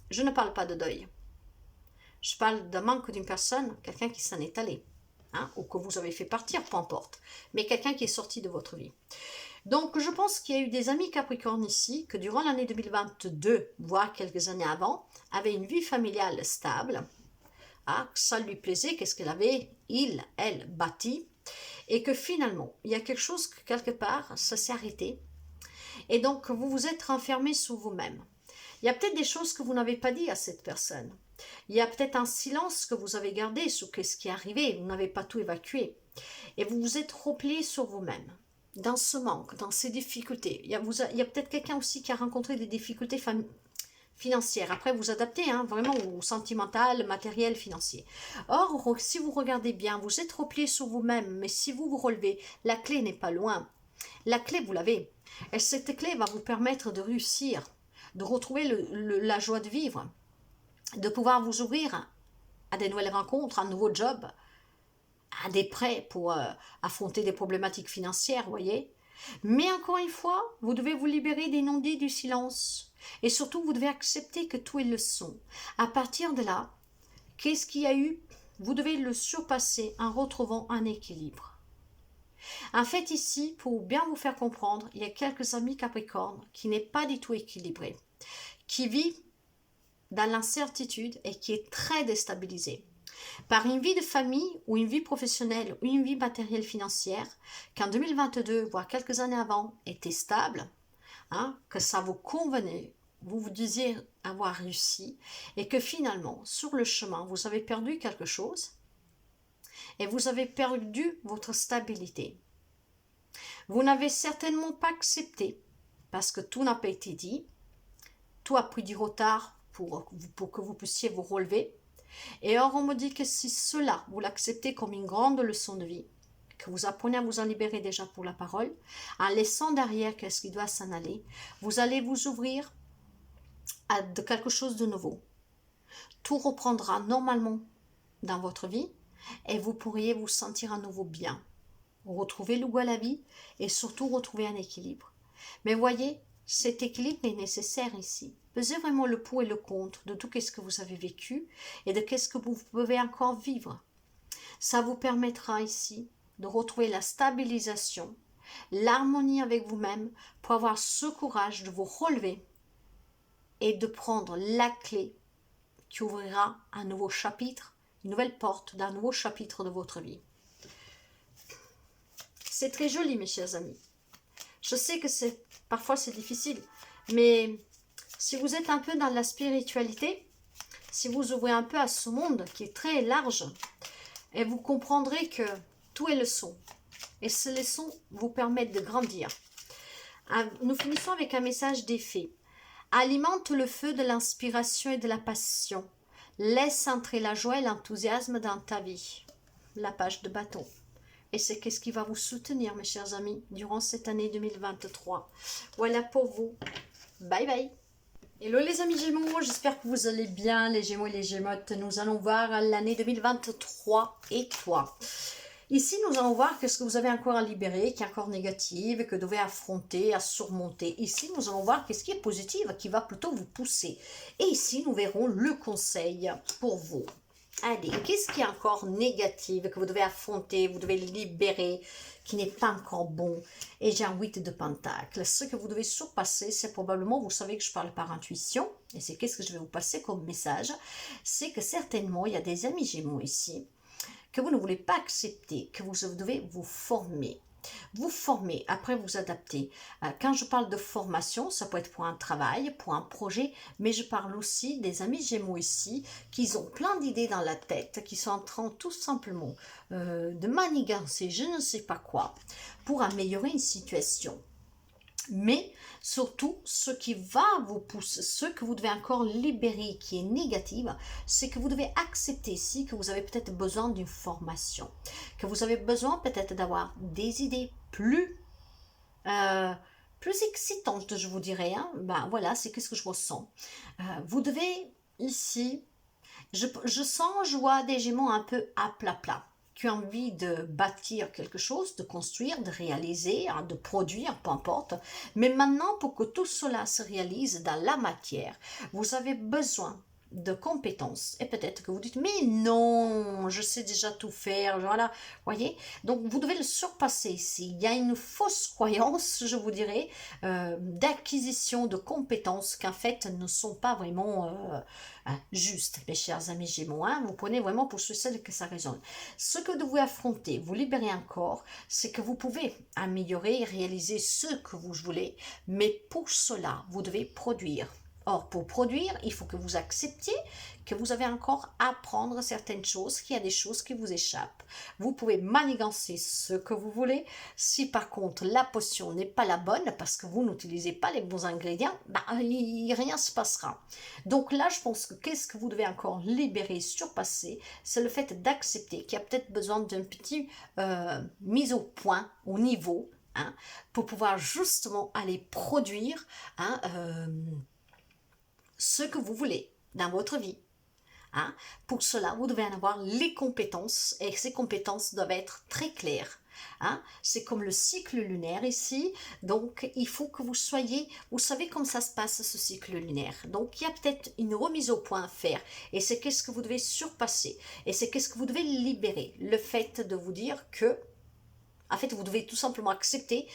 Je ne parle pas de deuil. Je parle d'un manque d'une personne, quelqu'un qui s'en est allé, hein, ou que vous avez fait partir, peu importe, mais quelqu'un qui est sorti de votre vie. Donc, je pense qu'il y a eu des amis Capricorne ici, que durant l'année 2022, voire quelques années avant, avaient une vie familiale stable, hein, que ça lui plaisait, qu'est-ce qu'elle avait, il, elle, bâti, et que finalement, il y a quelque chose que quelque part, ça s'est arrêté, et donc vous vous êtes renfermé sur vous-même. Il y a peut-être des choses que vous n'avez pas dit à cette personne. Il y a peut-être un silence que vous avez gardé sur ce qui est arrivé, vous n'avez pas tout évacué. Et vous vous êtes replié sur vous-même, dans ce manque, dans ces difficultés. Il y a peut-être quelqu'un aussi qui a rencontré des difficultés financières. Après, vous adaptez hein, vraiment au sentimental, matériel, financier. Or, si vous regardez bien, vous êtes replié sur vous-même, mais si vous vous relevez, la clé n'est pas loin. La clé, vous l'avez. Et cette clé va vous permettre de réussir, de retrouver la joie de vivre, de pouvoir vous ouvrir à des nouvelles rencontres, à un nouveau job, à des prêts pour affronter des problématiques financières, vous voyez. Mais encore une fois, vous devez vous libérer des non-dits du silence. Et surtout, vous devez accepter que tout est leçon. À partir de là, qu'est-ce qu'il y a eu? Vous devez le surpasser en retrouvant un équilibre. En fait, ici, pour bien vous faire comprendre, il y a quelques amis Capricorne qui n'est pas du tout équilibré, qui vit dans l'incertitude et qui est très déstabilisé par une vie de famille ou une vie professionnelle ou une vie matérielle financière qu'en 2022, voire quelques années avant, était stable, hein, que ça vous convenait, vous vous disiez avoir réussi et que finalement, sur le chemin, vous avez perdu quelque chose et vous avez perdu votre stabilité. Vous n'avez certainement pas accepté parce que tout n'a pas été dit, tout a pris du retard pour que vous puissiez vous relever. Et or, on me dit que si cela, vous l'acceptez comme une grande leçon de vie, que vous apprenez à vous en libérer déjà pour la parole, en laissant derrière qu'est-ce qui doit s'en aller, vous allez vous ouvrir à de quelque chose de nouveau. Tout reprendra normalement dans votre vie et vous pourriez vous sentir à nouveau bien, retrouver le goût à la vie et surtout retrouver un équilibre. Mais voyez, cet équilibre est nécessaire ici. Pesez vraiment le pour et le contre de tout ce que vous avez vécu et de ce que vous pouvez encore vivre. Ça vous permettra ici de retrouver la stabilisation, l'harmonie avec vous-même pour avoir ce courage de vous relever et de prendre la clé qui ouvrira un nouveau chapitre, une nouvelle porte d'un nouveau chapitre de votre vie. C'est très joli, mes chers amis. Je sais que parfois c'est difficile, mais si vous êtes un peu dans la spiritualité, si vous ouvrez un peu à ce monde qui est très large, et vous comprendrez que tout est leçon. Et ces leçons vous permettent de grandir. Nous finissons avec un message d'effet. Alimente le feu de l'inspiration et de la passion. Laisse entrer la joie et l'enthousiasme dans ta vie. La page de bâton. Et c'est qu'est-ce qui va vous soutenir, mes chers amis, durant cette année 2023. Voilà pour vous. Bye bye. Hello les amis Gémeaux, j'espère que vous allez bien, les Gémeaux et les Gémeaux. Nous allons voir l'année 2023 et toi. Ici, nous allons voir qu'est-ce que vous avez encore à libérer, qui est encore négatif, que vous devez affronter, à surmonter. Ici, nous allons voir qu'est-ce qui est positif, qui va plutôt vous pousser. Et ici, nous verrons le conseil pour vous. Allez, qu'est-ce qui est encore négatif, que vous devez affronter, vous devez libérer, qui n'est pas encore bon. Et j'ai un 8 de pentacle. Ce que vous devez surpasser, c'est probablement, vous savez que je parle par intuition, et c'est qu'est-ce que je vais vous passer comme message, c'est que certainement, il y a des amis Gémeaux ici, que vous ne voulez pas accepter, que vous devez vous former. Vous formez, après vous adaptez. Quand je parle de formation, ça peut être pour un travail, pour un projet, mais je parle aussi des amis Gémeaux ici, qui ont plein d'idées dans la tête, qui sont en train tout simplement de manigancer je ne sais pas quoi, pour améliorer une situation. Mais surtout, ce qui va vous pousser, ce que vous devez encore libérer qui est négative, c'est que vous devez accepter ici que vous avez peut-être besoin d'une formation, que vous avez besoin peut-être d'avoir des idées euh, plus excitantes, je vous dirais. Hein. Ben voilà, c'est qu'est-ce que je ressens. Vous devez ici, je sens, je vois des Gémeaux un peu à plat. Qui ont envie de bâtir quelque chose, de construire, de réaliser, hein, de produire, peu importe. Mais maintenant, pour que tout cela se réalise dans la matière, vous avez besoin de compétences. Et peut-être que vous dites, mais non, je sais déjà tout faire, voilà, voyez. Donc, vous devez le surpasser ici. Il y a une fausse croyance, je vous dirais, d'acquisition de compétences qu'en fait ne sont pas vraiment justes, mes chers amis Gémeaux. Hein. Vous prenez vraiment pour celle que ça résonne. Ce que vous devez affronter, vous libérez encore, c'est que vous pouvez améliorer et réaliser ce que vous voulez, mais pour cela, vous devez produire. Or, pour produire, il faut que vous acceptiez que vous avez encore à apprendre certaines choses, qu'il y a des choses qui vous échappent. Vous pouvez manigancer ce que vous voulez. Si par contre la potion n'est pas la bonne, parce que vous n'utilisez pas les bons ingrédients, bah, rien ne se passera. Donc là, je pense que qu'est-ce que vous devez encore libérer, surpasser, c'est le fait d'accepter qu'il y a peut-être besoin d'une petite mise au point, au niveau, hein, pour pouvoir justement aller produire hein, ce que vous voulez dans votre vie. Hein. Pour cela, vous devez en avoir les compétences et ces compétences doivent être très claires. Hein. C'est comme le cycle lunaire ici, donc il faut que vous soyez, vous savez comment ça se passe ce cycle lunaire. Donc il y a peut-être une remise au point à faire et c'est qu'est-ce que vous devez surpasser et c'est qu'est-ce que vous devez libérer. Le fait de vous dire que en fait, vous devez tout simplement accepter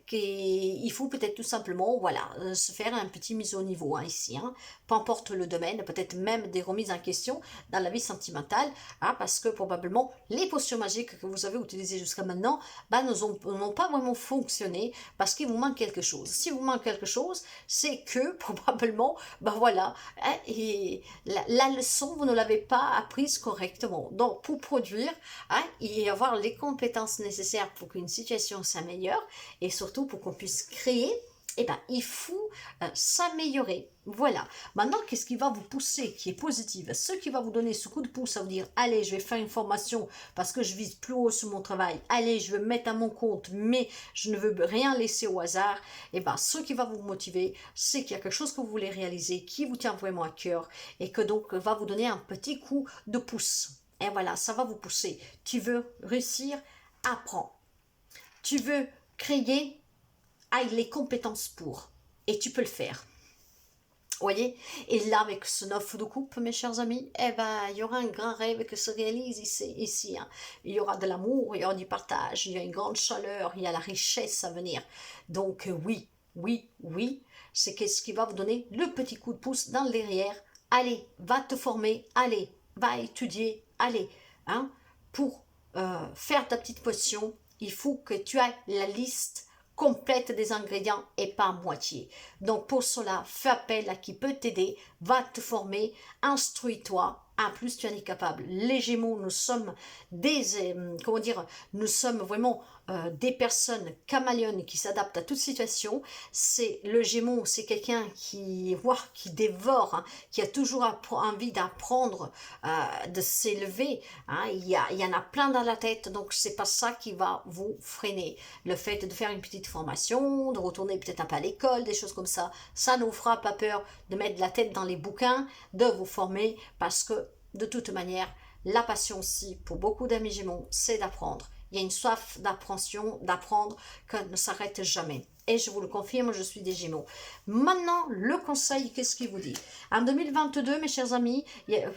qu'il faut peut-être tout simplement, voilà, se faire un petit mise au niveau hein, ici. Hein. Peu importe le domaine, peut-être même des remises en question dans la vie sentimentale, hein, parce que probablement les potions magiques que vous avez utilisées jusqu'à maintenant bah, n'ont pas vraiment fonctionné parce qu'il vous manque quelque chose. Si vous manque quelque chose, c'est que probablement, bah voilà, hein, et la leçon, vous ne l'avez pas apprise correctement. Donc, pour produire hein, et avoir les compétences nécessaires pour qu'une situation s'améliore et surtout pour qu'on puisse créer, eh ben, il faut s'améliorer. Voilà. Maintenant, qu'est-ce qui va vous pousser, qui est positif? Ce qui va vous donner ce coup de pouce à vous dire, allez, je vais faire une formation parce que je vise plus haut sur mon travail. Allez, je veux me mettre à mon compte, mais je ne veux rien laisser au hasard. Eh ben, ce qui va vous motiver, c'est qu'il y a quelque chose que vous voulez réaliser, qui vous tient vraiment à cœur et que donc va vous donner un petit coup de pouce. Et voilà, ça va vous pousser. Tu veux réussir? Apprends. Tu veux créer? Aie les compétences pour. Et tu peux le faire. Vous voyez? Et là, avec ce 9 de coupe, mes chers amis, eh ben, il y aura un grand rêve qui se réalise ici. Hein. Il y aura de l'amour, il y aura du partage, il y a une grande chaleur, il y a la richesse à venir. Donc oui, c'est ce qui va vous donner le petit coup de pouce dans le derrière. Allez, va te former, allez, va étudier, allez. Hein, pour faire ta petite potion, il faut que tu aies la liste complète des ingrédients et pas à moitié. Donc pour cela, fais appel à qui peut t'aider, va te former, instruis-toi. En plus, tu en es capable. Les Gémeaux, nous sommes nous sommes vraiment des personnes caméléones qui s'adaptent à toute situation. C'est le Gémeaux, c'est quelqu'un qui dévore, hein, qui a toujours envie d'apprendre, de s'élever. Hein. Il y en a plein dans la tête, donc c'est pas ça qui va vous freiner. Le fait de faire une petite formation, de retourner peut-être un peu à l'école, des choses comme ça, ça ne vous fera pas peur de mettre la tête dans les bouquins, de vous former, parce que de toute manière, la passion aussi, pour beaucoup d'amis Gémeaux, c'est d'apprendre. Il y a une soif d'apprendre qui ne s'arrête jamais. Et je vous le confirme, je suis des Gémeaux. Maintenant, le conseil, qu'est-ce qu'il vous dit? En 2022, mes chers amis,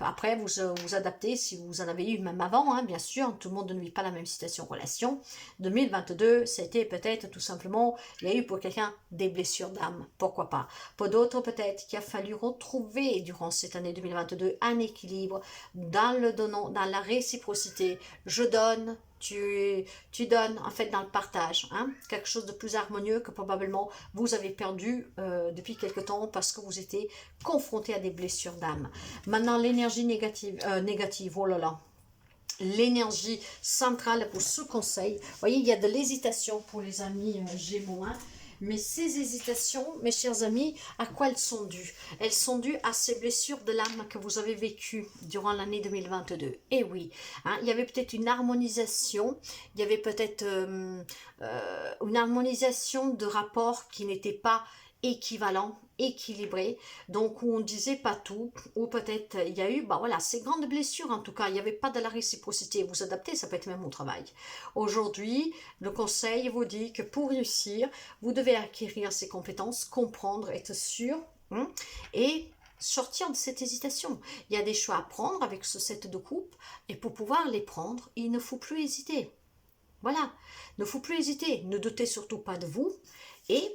après vous adaptez si vous en avez eu même avant, hein, bien sûr, tout le monde ne vit pas la même situation relation. 2022, c'était peut-être tout simplement, il y a eu pour quelqu'un des blessures d'âme, pourquoi pas. Pour d'autres, peut-être qu'il a fallu retrouver durant cette année 2022 un équilibre dans le donnant, dans la réciprocité. Je donne, tu donnes en fait dans le partage, hein, quelque chose de plus harmonieux que probablement vous avez perdu depuis quelque temps parce que vous étiez confronté à des blessures d'âme. Maintenant, l'énergie négative, oh là là, l'énergie centrale pour ce conseil. Vous voyez, il y a de l'hésitation pour les amis Gémeaux, hein. Mais ces hésitations, mes chers amis, à quoi elles sont dues? Elles sont dues à ces blessures de l'âme que vous avez vécues durant l'année 2022. Et oui, hein, il y avait peut-être une harmonisation, il y avait peut-être une harmonisation de rapports qui n'étaient pas équivalent, équilibré, donc où on disait pas tout, ou peut-être il y a eu, bah voilà, ces grandes blessures en tout cas, il n'y avait pas de la réciprocité, vous adaptez, ça peut être même au travail. Aujourd'hui, le conseil vous dit que pour réussir, vous devez acquérir ces compétences, comprendre, être sûr, hein, et sortir de cette hésitation. Il y a des choix à prendre avec ce set de coupe, et pour pouvoir les prendre, il ne faut plus hésiter. Voilà, ne faut plus hésiter, ne doutez surtout pas de vous, et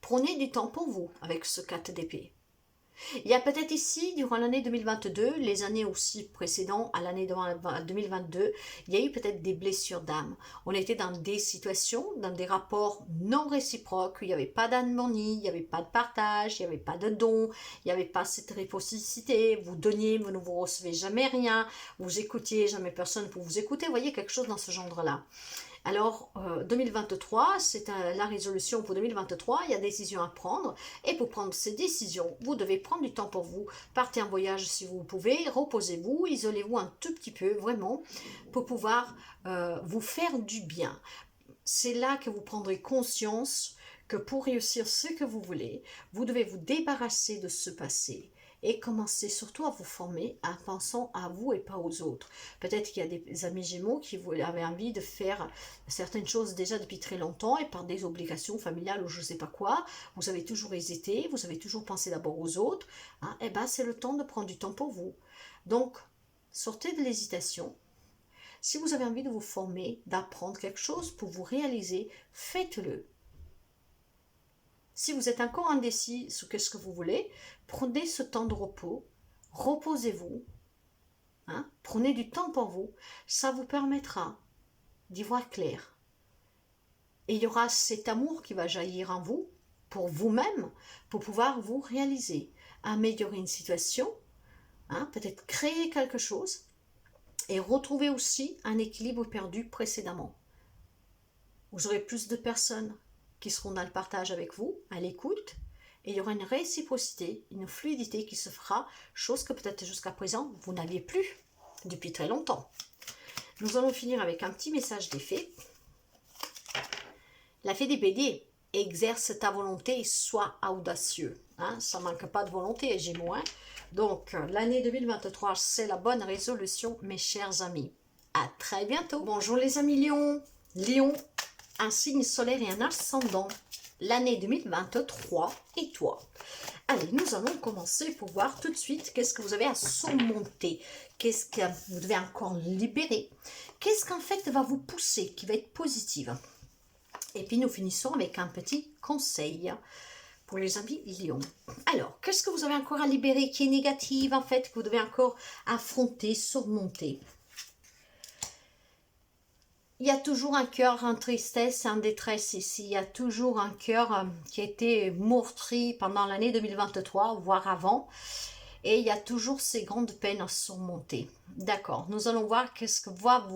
prenez du temps pour vous avec ce 4 d'épée. Il y a peut-être ici, durant l'année 2022, les années aussi précédentes à l'année 2022, il y a eu peut-être des blessures d'âme. On était dans des situations, dans des rapports non réciproques, où il n'y avait pas d'harmonie, il n'y avait pas de partage, il n'y avait pas de don, il n'y avait pas cette réciprocité, vous donniez, vous ne vous recevez jamais rien, vous écoutiez, jamais personne pour vous écouter, vous voyez quelque chose dans ce genre-là. Alors, 2023, c'est la résolution pour 2023, il y a des décisions à prendre. Et pour prendre ces décisions, vous devez prendre du temps pour vous. Partez en voyage si vous pouvez, reposez-vous, isolez-vous un tout petit peu, vraiment, pour pouvoir vous faire du bien. C'est là que vous prendrez conscience que pour réussir ce que vous voulez, vous devez vous débarrasser de ce passé. Et commencez surtout à vous former en pensant à vous et pas aux autres. Peut-être qu'il y a des amis Gémeaux qui avaient envie de faire certaines choses déjà depuis très longtemps et par des obligations familiales ou je ne sais pas quoi, vous avez toujours hésité, vous avez toujours pensé d'abord aux autres, hein, et bien c'est le temps de prendre du temps pour vous. Donc, sortez de l'hésitation. Si vous avez envie de vous former, d'apprendre quelque chose pour vous réaliser, faites-le. Si vous êtes encore indécis sur ce que vous voulez, prenez ce temps de repos, reposez-vous, hein, prenez du temps pour vous, ça vous permettra d'y voir clair. Et il y aura cet amour qui va jaillir en vous, pour vous-même, pour pouvoir vous réaliser, améliorer une situation, hein, peut-être créer quelque chose, et retrouver aussi un équilibre perdu précédemment. Vous aurez plus de personnes qui seront dans le partage avec vous, à l'écoute, et il y aura une réciprocité, une fluidité qui se fera, chose que peut-être jusqu'à présent, vous n'aviez plus depuis très longtemps. Nous allons finir avec un petit message des fées. La fée des béliers, exerce ta volonté, sois audacieux. Hein, ça ne manque pas de volonté, Gémeaux. Hein. Donc, l'année 2023, c'est la bonne résolution, mes chers amis. À très bientôt. Bonjour les amis Lion. Lion, un signe solaire et un ascendant, l'année 2023 et toi. Allez, nous allons commencer pour voir tout de suite qu'est-ce que vous avez à surmonter, qu'est-ce que vous devez encore libérer, qu'est-ce qu'en fait va vous pousser, qui va être positive. Et puis nous finissons avec un petit conseil pour les amis Lion. Alors, qu'est-ce que vous avez encore à libérer qui est négatif en fait, que vous devez encore affronter, surmonter? Il y a toujours un cœur en tristesse, en détresse ici. Il y a toujours un cœur qui a été meurtri pendant l'année 2023, voire avant. Et il y a toujours ces grandes peines à surmonter. D'accord, nous allons voir qu'est-ce que va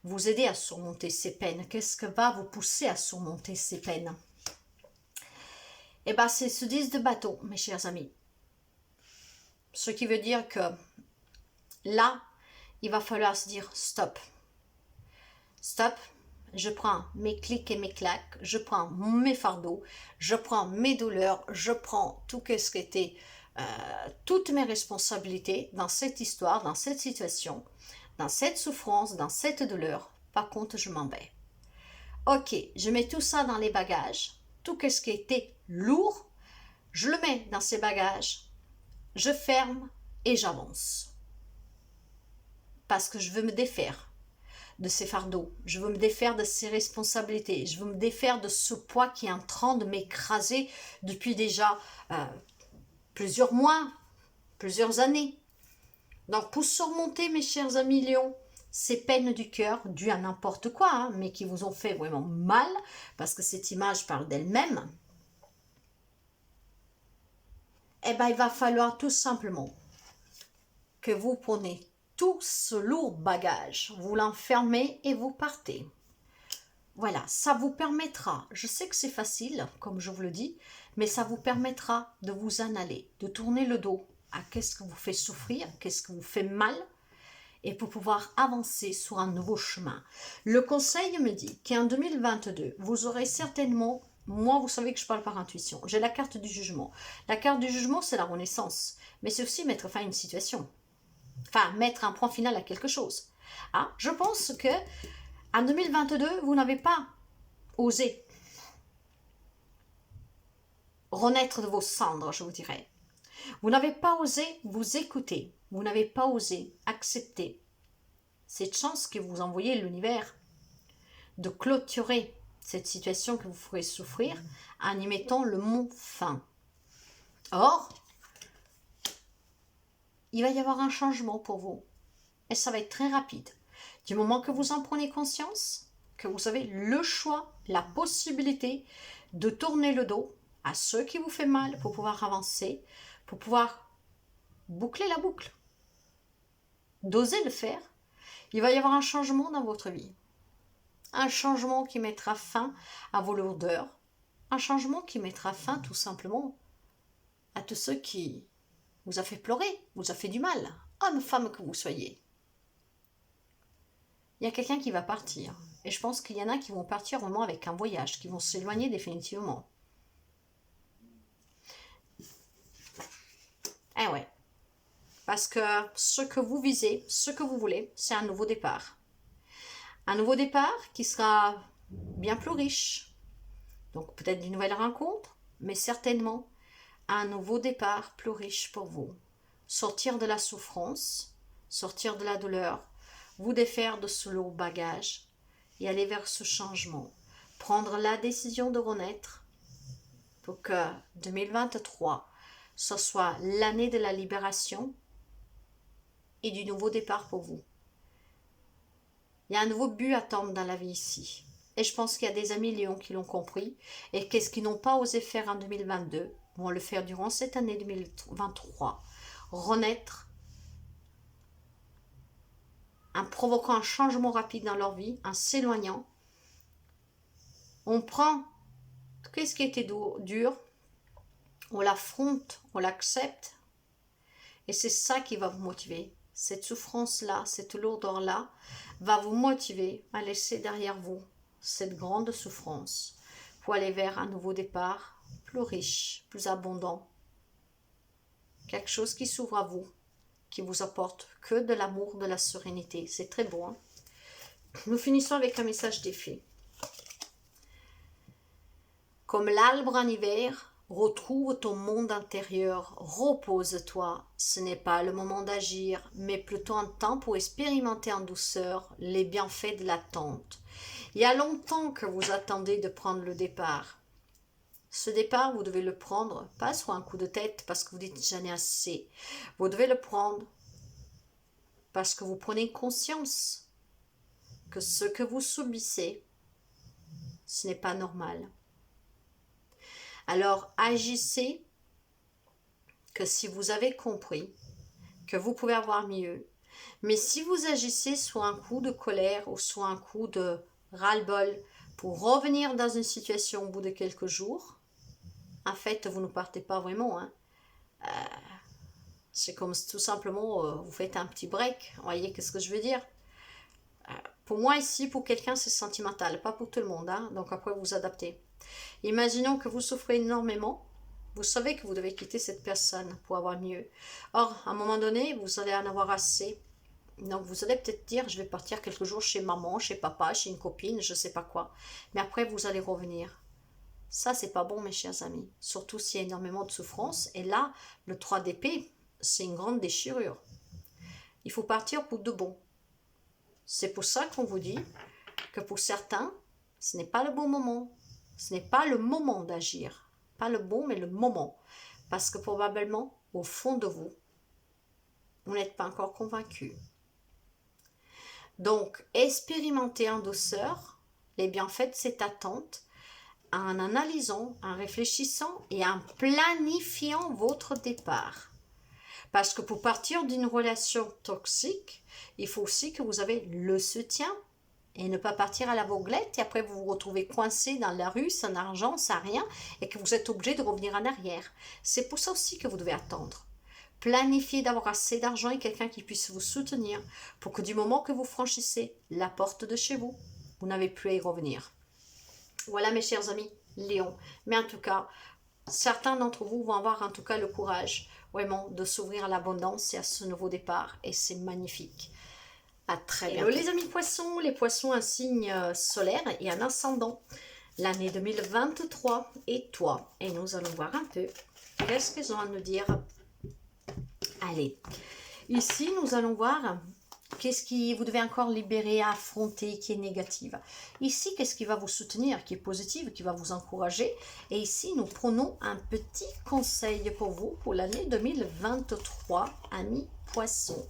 vous aider à surmonter ces peines. Qu'est-ce que va vous pousser à surmonter ces peines? Eh bien, c'est ce 10 de bateau, mes chers amis. Ce qui veut dire que là, il va falloir se dire stop. Stop, je prends mes clics et mes claques, je prends mes fardeaux, je prends mes douleurs, je prends tout ce qui était, toutes mes responsabilités dans cette histoire, dans cette situation, dans cette souffrance, dans cette douleur. Par contre, je m'en vais. Ok, je mets tout ça dans les bagages, tout ce qui était lourd, je le mets dans ces bagages, je ferme et j'avance. Parce que je veux me défaire de ces fardeaux, je veux me défaire de ces responsabilités, je veux me défaire de ce poids qui est en train de m'écraser depuis déjà plusieurs mois, plusieurs années. Donc pour surmonter, mes chers amis Lions, ces peines du cœur dues à n'importe quoi, hein, mais qui vous ont fait vraiment mal, parce que cette image parle d'elle-même, eh ben, il va falloir tout simplement que vous prenez tout ce lourd bagage, vous l'enfermez et vous partez. Voilà, ça vous permettra, je sais que c'est facile, comme je vous le dis, mais ça vous permettra de vous en aller, de tourner le dos à qu'est-ce que vous fait souffrir, qu'est-ce que vous fait mal, et pour pouvoir avancer sur un nouveau chemin. Le conseil me dit qu'en 2022, vous aurez certainement, moi vous savez que je parle par intuition, j'ai la carte du jugement. La carte du jugement, c'est la renaissance, mais c'est aussi mettre fin à une situation. Enfin, mettre un point final à quelque chose. Ah, je pense que en 2022, vous n'avez pas osé renaître de vos cendres, je vous dirais. Vous n'avez pas osé vous écouter. Vous n'avez pas osé accepter cette chance que vous envoyez l'univers de clôturer cette situation que vous ferez souffrir en y mettant le mot fin. Or, il va y avoir un changement pour vous. Et ça va être très rapide. Du moment que vous en prenez conscience, que vous avez le choix, la possibilité de tourner le dos à ceux qui vous font mal pour pouvoir avancer, pour pouvoir boucler la boucle, d'oser le faire, il va y avoir un changement dans votre vie. Un changement qui mettra fin à vos lourdeurs. Un changement qui mettra fin tout simplement à tous ceux qui vous a fait pleurer, vous a fait du mal, homme, femme que vous soyez. Il y a quelqu'un qui va partir. Et je pense qu'il y en a qui vont partir vraiment avec un voyage, qui vont s'éloigner définitivement. Eh ouais. Parce que ce que vous visez, ce que vous voulez, c'est un nouveau départ. Un nouveau départ qui sera bien plus riche. Donc peut-être d'une nouvelle rencontre, mais certainement un nouveau départ plus riche pour vous. Sortir de la souffrance, sortir de la douleur, vous défaire de ce lourd bagage et aller vers ce changement. Prendre la décision de renaître pour que 2023, ce soit l'année de la libération et du nouveau départ pour vous. Il y a un nouveau but à attendre dans la vie ici. Et je pense qu'il y a des amis lions qui l'ont compris. Et qu'est-ce qu'ils n'ont pas osé faire en 2022, vont le faire durant cette année 2023. Renaître en provoquant un changement rapide dans leur vie, en s'éloignant. On prend ce qui était dur, on l'affronte, on l'accepte. Et c'est ça qui va vous motiver. Cette souffrance-là, cette lourdeur-là, va vous motiver à laisser derrière vous cette grande souffrance pour aller vers un nouveau départ plus riche, plus abondant. Quelque chose qui s'ouvre à vous, qui vous apporte que de l'amour, de la sérénité. C'est très beau. Hein? Nous finissons avec un message des fées. Comme l'arbre en hiver, retrouve ton monde intérieur, repose-toi. Ce n'est pas le moment d'agir, mais plutôt un temps pour expérimenter en douceur les bienfaits de l'attente. Il y a longtemps que vous attendez de prendre le départ. Ce départ, vous devez le prendre, pas sur un coup de tête parce que vous dites j'en ai assez. Vous devez le prendre parce que vous prenez conscience que ce que vous subissez, ce n'est pas normal. Alors agissez que si vous avez compris que vous pouvez avoir mieux. Mais si vous agissez sur un coup de colère ou sur un coup de ras-le-bol pour revenir dans une situation au bout de quelques jours, en fait, vous ne partez pas vraiment. Hein. C'est comme tout simplement, vous faites un petit break. Vous voyez ce que je veux dire? Pour moi ici, pour quelqu'un, c'est sentimental, pas pour tout le monde. Hein. Donc après, vous adaptez. Imaginons que vous souffrez énormément. Vous savez que vous devez quitter cette personne pour avoir mieux. Or, à un moment donné, vous allez en avoir assez. Donc, vous allez peut-être dire, je vais partir quelques jours chez maman, chez papa, chez une copine, je ne sais pas quoi. Mais après, vous allez revenir. Ça, c'est pas bon, mes chers amis. Surtout s'il y a énormément de souffrance. Et là, le 3 d'épée, c'est une grande déchirure. Il faut partir pour de bon. C'est pour ça qu'on vous dit que pour certains, ce n'est pas le bon moment. Ce n'est pas le moment d'agir. Pas le bon, mais le moment. Parce que probablement, au fond de vous, vous n'êtes pas encore convaincu. Donc, expérimentez en douceur les bienfaits de cette attente en analysant, en réfléchissant et en planifiant votre départ. Parce que pour partir d'une relation toxique, il faut aussi que vous avez le soutien et ne pas partir à l'aveuglette et après vous vous retrouvez coincé dans la rue sans argent, sans rien et que vous êtes obligé de revenir en arrière. C'est pour ça aussi que vous devez attendre. Planifiez d'avoir assez d'argent et quelqu'un qui puisse vous soutenir pour que du moment que vous franchissez la porte de chez vous, vous n'avez plus à y revenir. Voilà mes chers amis, Léon. Mais en tout cas, certains d'entre vous vont avoir en tout cas le courage vraiment de s'ouvrir à l'abondance et à ce nouveau départ et c'est magnifique. À très bientôt. Hello les amis poissons, les poissons un signe solaire et un ascendant. L'année 2023 et toi. Et nous allons voir un peu qu'est-ce qu'ils ont à nous dire. Allez, ici nous allons voir qu'est-ce qui vous devez encore libérer, affronter, qui est négative. Ici, qu'est-ce qui va vous soutenir, qui est positif, qui va vous encourager. Et ici, nous prenons un petit conseil pour vous pour l'année 2023, amis poissons.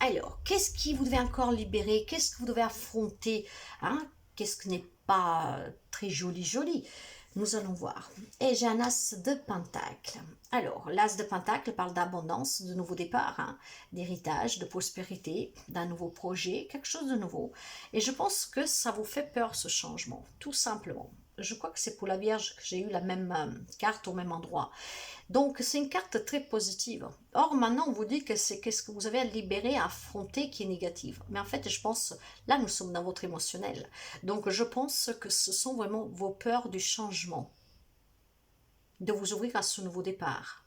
Alors, qu'est-ce qui vous devez encore libérer? Qu'est-ce que vous devez affronter, hein? Qu'est-ce qui n'est pas très joli? Nous allons voir. Et j'ai un as de pentacle. Alors, l'as de pentacle parle d'abondance, de nouveau départ, hein, d'héritage, de prospérité, d'un nouveau projet, quelque chose de nouveau. Et je pense que ça vous fait peur ce changement, tout simplement. Je crois que c'est pour la Vierge que j'ai eu la même carte au même endroit. Donc, c'est une carte très positive. Or, maintenant, on vous dit que c'est qu'est-ce que vous avez à libérer, à affronter qui est négative. Mais en fait, je pense, là, nous sommes dans votre émotionnel. Donc, je pense que ce sont vraiment vos peurs du changement, de vous ouvrir à ce nouveau départ.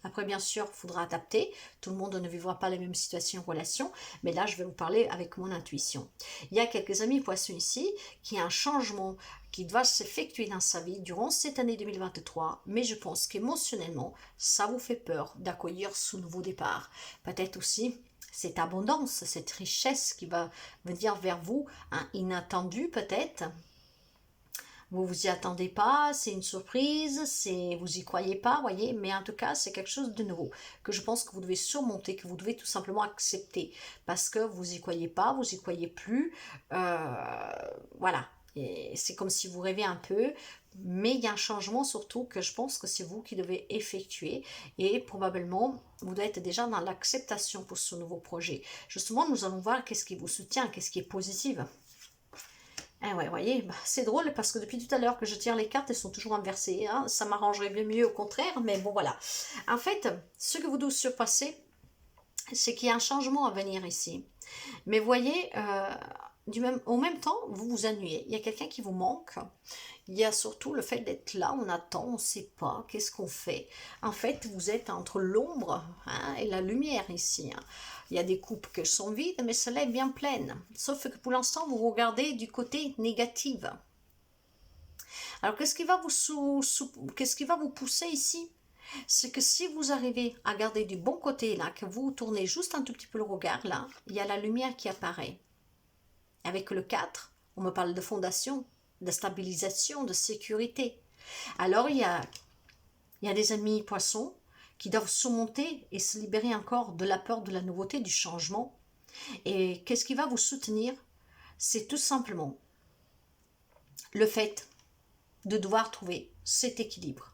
Après, bien sûr, il faudra adapter. Tout le monde ne vivra pas les mêmes situations en relation. Mais là, je vais vous parler avec mon intuition. Il y a quelques amis poissons ici qui a un changement qui doit s'effectuer dans sa vie durant cette année 2023. Mais je pense qu'émotionnellement, ça vous fait peur d'accueillir ce nouveau départ. Peut-être aussi cette abondance, cette richesse qui va venir vers vous, hein, inattendue peut-être. Vous vous y attendez pas, c'est une surprise, vous y croyez pas, voyez, mais en tout cas, c'est quelque chose de nouveau que je pense que vous devez surmonter, que vous devez tout simplement accepter parce que vous y croyez pas, vous y croyez plus, voilà. Et c'est comme si vous rêvez un peu, mais il y a un changement surtout que je pense que c'est vous qui devez effectuer et probablement vous devez être déjà dans l'acceptation pour ce nouveau projet. Justement, nous allons voir qu'est-ce qui vous soutient, qu'est-ce qui est positif. Ah ouais, voyez, bah, c'est drôle parce que depuis tout à l'heure que je tire les cartes, elles sont toujours inversées. Hein. Ça m'arrangerait bien mieux au contraire, mais bon voilà. En fait, ce que vous devez surpasser, c'est qu'il y a un changement à venir ici. Mais voyez, au même temps, vous vous ennuyez. Il y a quelqu'un qui vous manque. Il y a surtout le fait d'être là, on attend, on ne sait pas, qu'est-ce qu'on fait. En fait, vous êtes entre l'ombre hein, et la lumière ici. Hein. Il y a des coupes qui sont vides, mais celle-là est bien pleine. Sauf que pour l'instant, vous regardez du côté négatif. Alors, qu'est-ce qui va vous pousser ici? C'est que si vous arrivez à garder du bon côté, là, que vous tournez juste un tout petit peu le regard, là, il y a la lumière qui apparaît. Avec le 4, on me parle de fondation, de stabilisation, de sécurité. Alors, il y a des amis poissons qui doivent surmonter et se libérer encore de la peur de la nouveauté, du changement. Et qu'est-ce qui va vous soutenir? C'est tout simplement le fait de devoir trouver cet équilibre.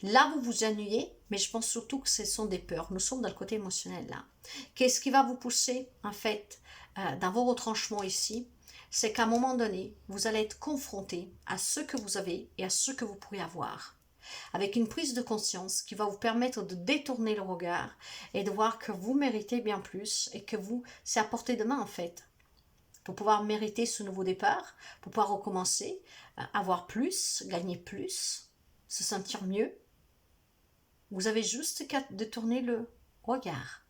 Là, vous vous ennuyez, mais je pense surtout que ce sont des peurs. Nous sommes dans le côté émotionnel là. Qu'est-ce qui va vous pousser, en fait, dans vos retranchements ici? C'est qu'à un moment donné, vous allez être confronté à ce que vous avez et à ce que vous pourriez avoir. Avec une prise de conscience qui va vous permettre de détourner le regard et de voir que vous méritez bien plus et que c'est à portée de main en fait. Pour pouvoir mériter ce nouveau départ, pour pouvoir recommencer, avoir plus, gagner plus, se sentir mieux. Vous avez juste qu'à détourner le regard.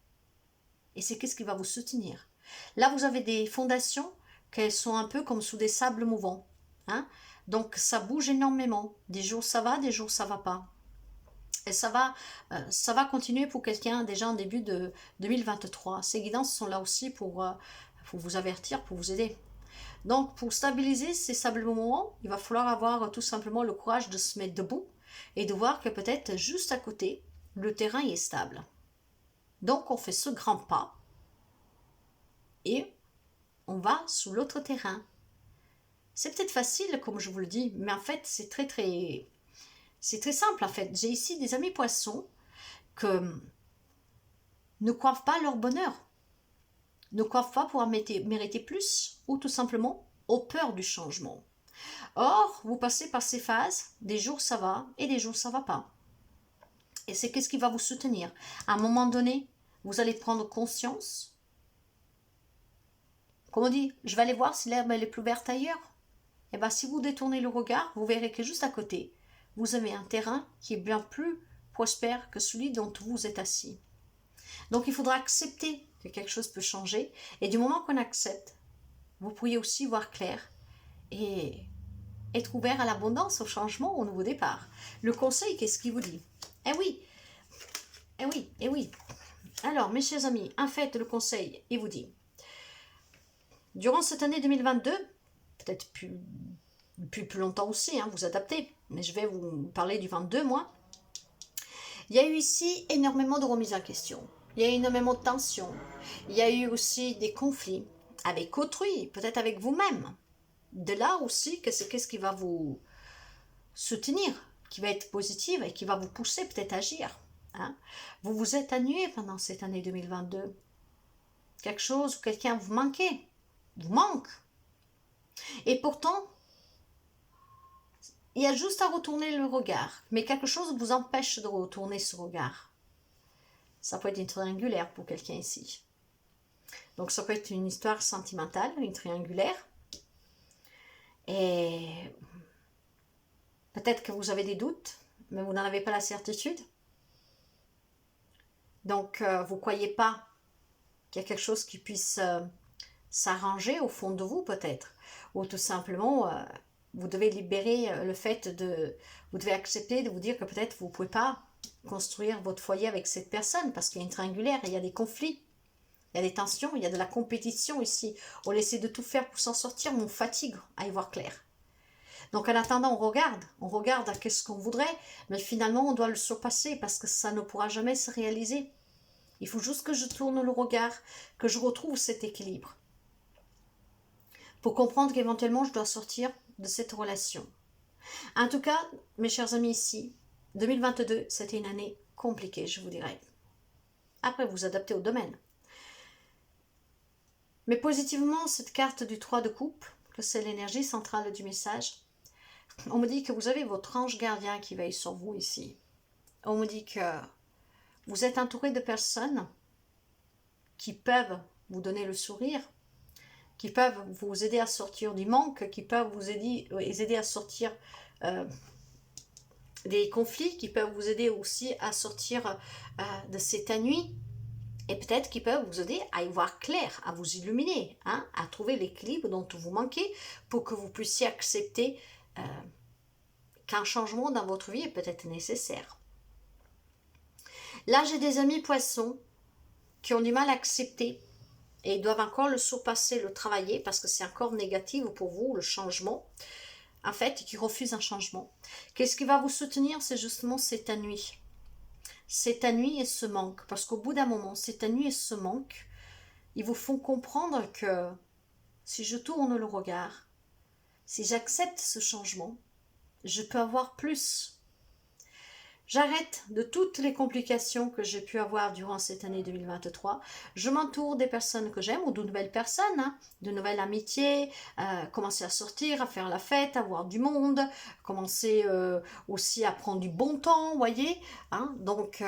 Et c'est qu'est-ce qui va vous soutenir. Là, vous avez des fondations qu'elles sont un peu comme sous des sables mouvants. Hein? Donc, ça bouge énormément. Des jours, ça va, des jours, ça va pas. Et ça va continuer pour quelqu'un déjà en début de 2023. Ces guidances sont là aussi pour vous avertir, pour vous aider. Donc, pour stabiliser ces sables mouvants, il va falloir avoir tout simplement le courage de se mettre debout et de voir que peut-être juste à côté, le terrain est stable. Donc, on fait ce grand pas et on va sur l'autre terrain. C'est peut-être facile, comme je vous le dis, mais en fait, c'est très simple, en fait. J'ai ici des amis poissons que ne croient pas leur bonheur, ne croient pas pouvoir mériter plus, ou tout simplement ont peur du changement. Or, vous passez par ces phases, des jours ça va et des jours ça va pas. Et c'est qu'est-ce qui va vous soutenir? À un moment donné, vous allez prendre conscience. Comme on dit, je vais aller voir si l'herbe est plus verte ailleurs. Et bien, si vous détournez le regard, vous verrez que juste à côté, vous avez un terrain qui est bien plus prospère que celui dont vous êtes assis. Donc, il faudra accepter que quelque chose peut changer. Et du moment qu'on accepte, vous pourriez aussi voir clair et être ouvert à l'abondance, au changement, au nouveau départ. Le conseil, qu'est-ce qu'il vous dit? Eh oui, eh oui, eh oui. Alors, mes chers amis, en fait, le conseil, il vous dit, durant cette année 2022, peut-être plus longtemps aussi, hein, vous adaptez, mais je vais vous parler du 22, moi. Il y a eu ici énormément de remises en question. Il y a eu énormément de tensions. Il y a eu aussi des conflits avec autrui, peut-être avec vous-même. De là aussi que c'est qu'est-ce qui va vous soutenir, qui va être positive et qui va vous pousser peut-être à agir. Hein. Vous vous êtes ennuyé pendant cette année 2022. Quelque chose ou quelqu'un vous manque. Et pourtant, il y a juste à retourner le regard. Mais quelque chose vous empêche de retourner ce regard. Ça peut être une triangulaire pour quelqu'un ici. Donc ça peut être une histoire sentimentale, une triangulaire. Et peut-être que vous avez des doutes, mais vous n'en avez pas la certitude. Donc vous ne croyez pas qu'il y a quelque chose qui puisse s'arranger au fond de vous peut-être. Ou tout simplement, vous devez libérer le fait vous devez accepter de vous dire que peut-être vous ne pouvez pas construire votre foyer avec cette personne parce qu'il y a une triangulaire, il y a des conflits, il y a des tensions, il y a de la compétition ici. On essaie de tout faire pour s'en sortir, mais on fatigue à y voir clair. Donc en attendant, on regarde à qu'est-ce qu'on voudrait, mais finalement on doit le surpasser parce que ça ne pourra jamais se réaliser. Il faut juste que je tourne le regard, que je retrouve cet équilibre. Pour comprendre qu'éventuellement je dois sortir de cette relation. En tout cas, mes chers amis ici, 2022, c'était une année compliquée, je vous dirais. Après, vous adaptez au domaine. Mais positivement, cette carte du 3 de coupe, que c'est l'énergie centrale du message, on me dit que vous avez votre ange gardien qui veille sur vous ici. On me dit que vous êtes entouré de personnes qui peuvent vous donner le sourire, qui peuvent vous aider à sortir du manque, qui peuvent vous aider à sortir des conflits, qui peuvent vous aider aussi à sortir de cette nuit, et peut-être qui peuvent vous aider à y voir clair, à vous illuminer, hein, à trouver l'équilibre dont vous manquez pour que vous puissiez accepter qu'un changement dans votre vie est peut-être nécessaire. Là, j'ai des amis poissons qui ont du mal à accepter et ils doivent encore le surpasser, le travailler parce que c'est encore négatif pour vous, le changement. En fait, qui refusent un changement. Qu'est-ce qui va vous soutenir? C'est justement cette nuit. Cette nuit et ce manque. Parce qu'au bout d'un moment, cette nuit et ce manque, ils vous font comprendre que si je tourne le regard, si j'accepte ce changement, je peux avoir plus. J'arrête de toutes les complications que j'ai pu avoir durant cette année 2023. Je m'entoure des personnes que j'aime ou de nouvelles personnes, hein, de nouvelles amitiés, commencer à sortir, à faire la fête, à voir du monde, commencer aussi à prendre du bon temps, vous voyez. Hein, donc,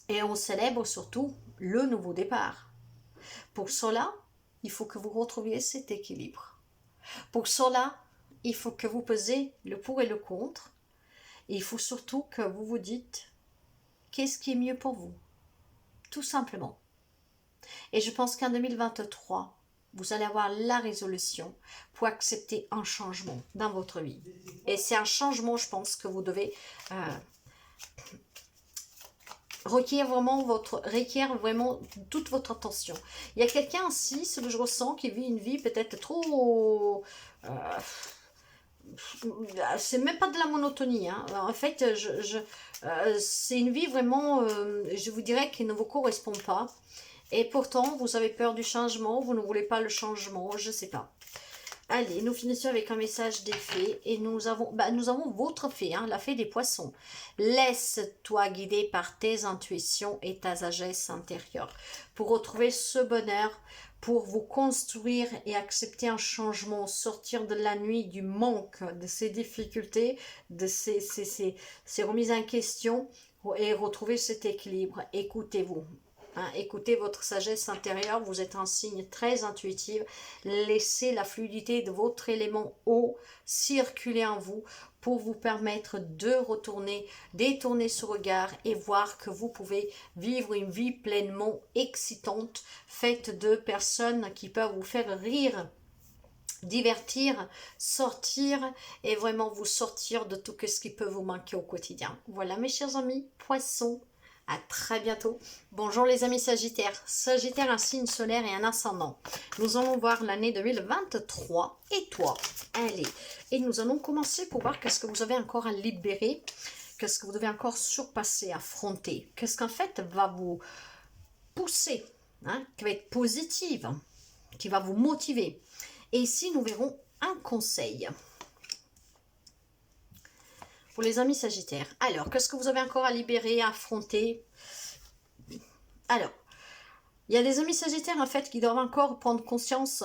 et on célèbre surtout le nouveau départ. Pour cela, il faut que vous retrouviez cet équilibre. Pour cela, il faut que vous pesez le pour et le contre. Et il faut surtout que vous vous dites qu'est-ce qui est mieux pour vous, tout simplement. Et je pense qu'en 2023, vous allez avoir la résolution pour accepter un changement dans votre vie. Et c'est un changement, je pense, que vous devez requiert vraiment toute votre attention. Il y a quelqu'un ici, ce que je ressens, qui vit une vie peut-être trop... c'est même pas de la monotonie, hein. En fait, c'est une vie vraiment, je vous dirais, qui ne vous correspond pas. Et pourtant, vous avez peur du changement, vous ne voulez pas le changement, je ne sais pas. Allez, nous finissons avec un message des fées et nous avons votre fée, hein, la fée des poissons. Laisse-toi guider par tes intuitions et ta sagesse intérieure pour retrouver ce bonheur, pour vous construire et accepter un changement, sortir de la nuit, du manque, de ces difficultés, de ces remises en question et retrouver cet équilibre. Écoutez-vous. Hein, écoutez votre sagesse intérieure, vous êtes un signe très intuitif. Laissez la fluidité de votre élément eau circuler en vous pour vous permettre de retourner, détourner ce regard et voir que vous pouvez vivre une vie pleinement excitante, faite de personnes qui peuvent vous faire rire, divertir, sortir et vraiment vous sortir de tout ce qui peut vous manquer au quotidien. Voilà mes chers amis, poissons. À très bientôt. Bonjour les amis Sagittaires. Sagittaire, un signe solaire et un ascendant. Nous allons voir l'année 2023 et toi. Allez. Et nous allons commencer pour voir qu'est-ce que vous avez encore à libérer. Qu'est-ce que vous devez encore surpasser, affronter. Qu'est-ce qu'en fait va vous pousser, hein, qui va être positive, qui va vous motiver. Et ici, nous verrons un conseil. Pour les amis Sagittaires. Alors, qu'est-ce que vous avez encore à libérer, à affronter? Alors, il y a des amis Sagittaires, en fait, qui doivent encore prendre conscience,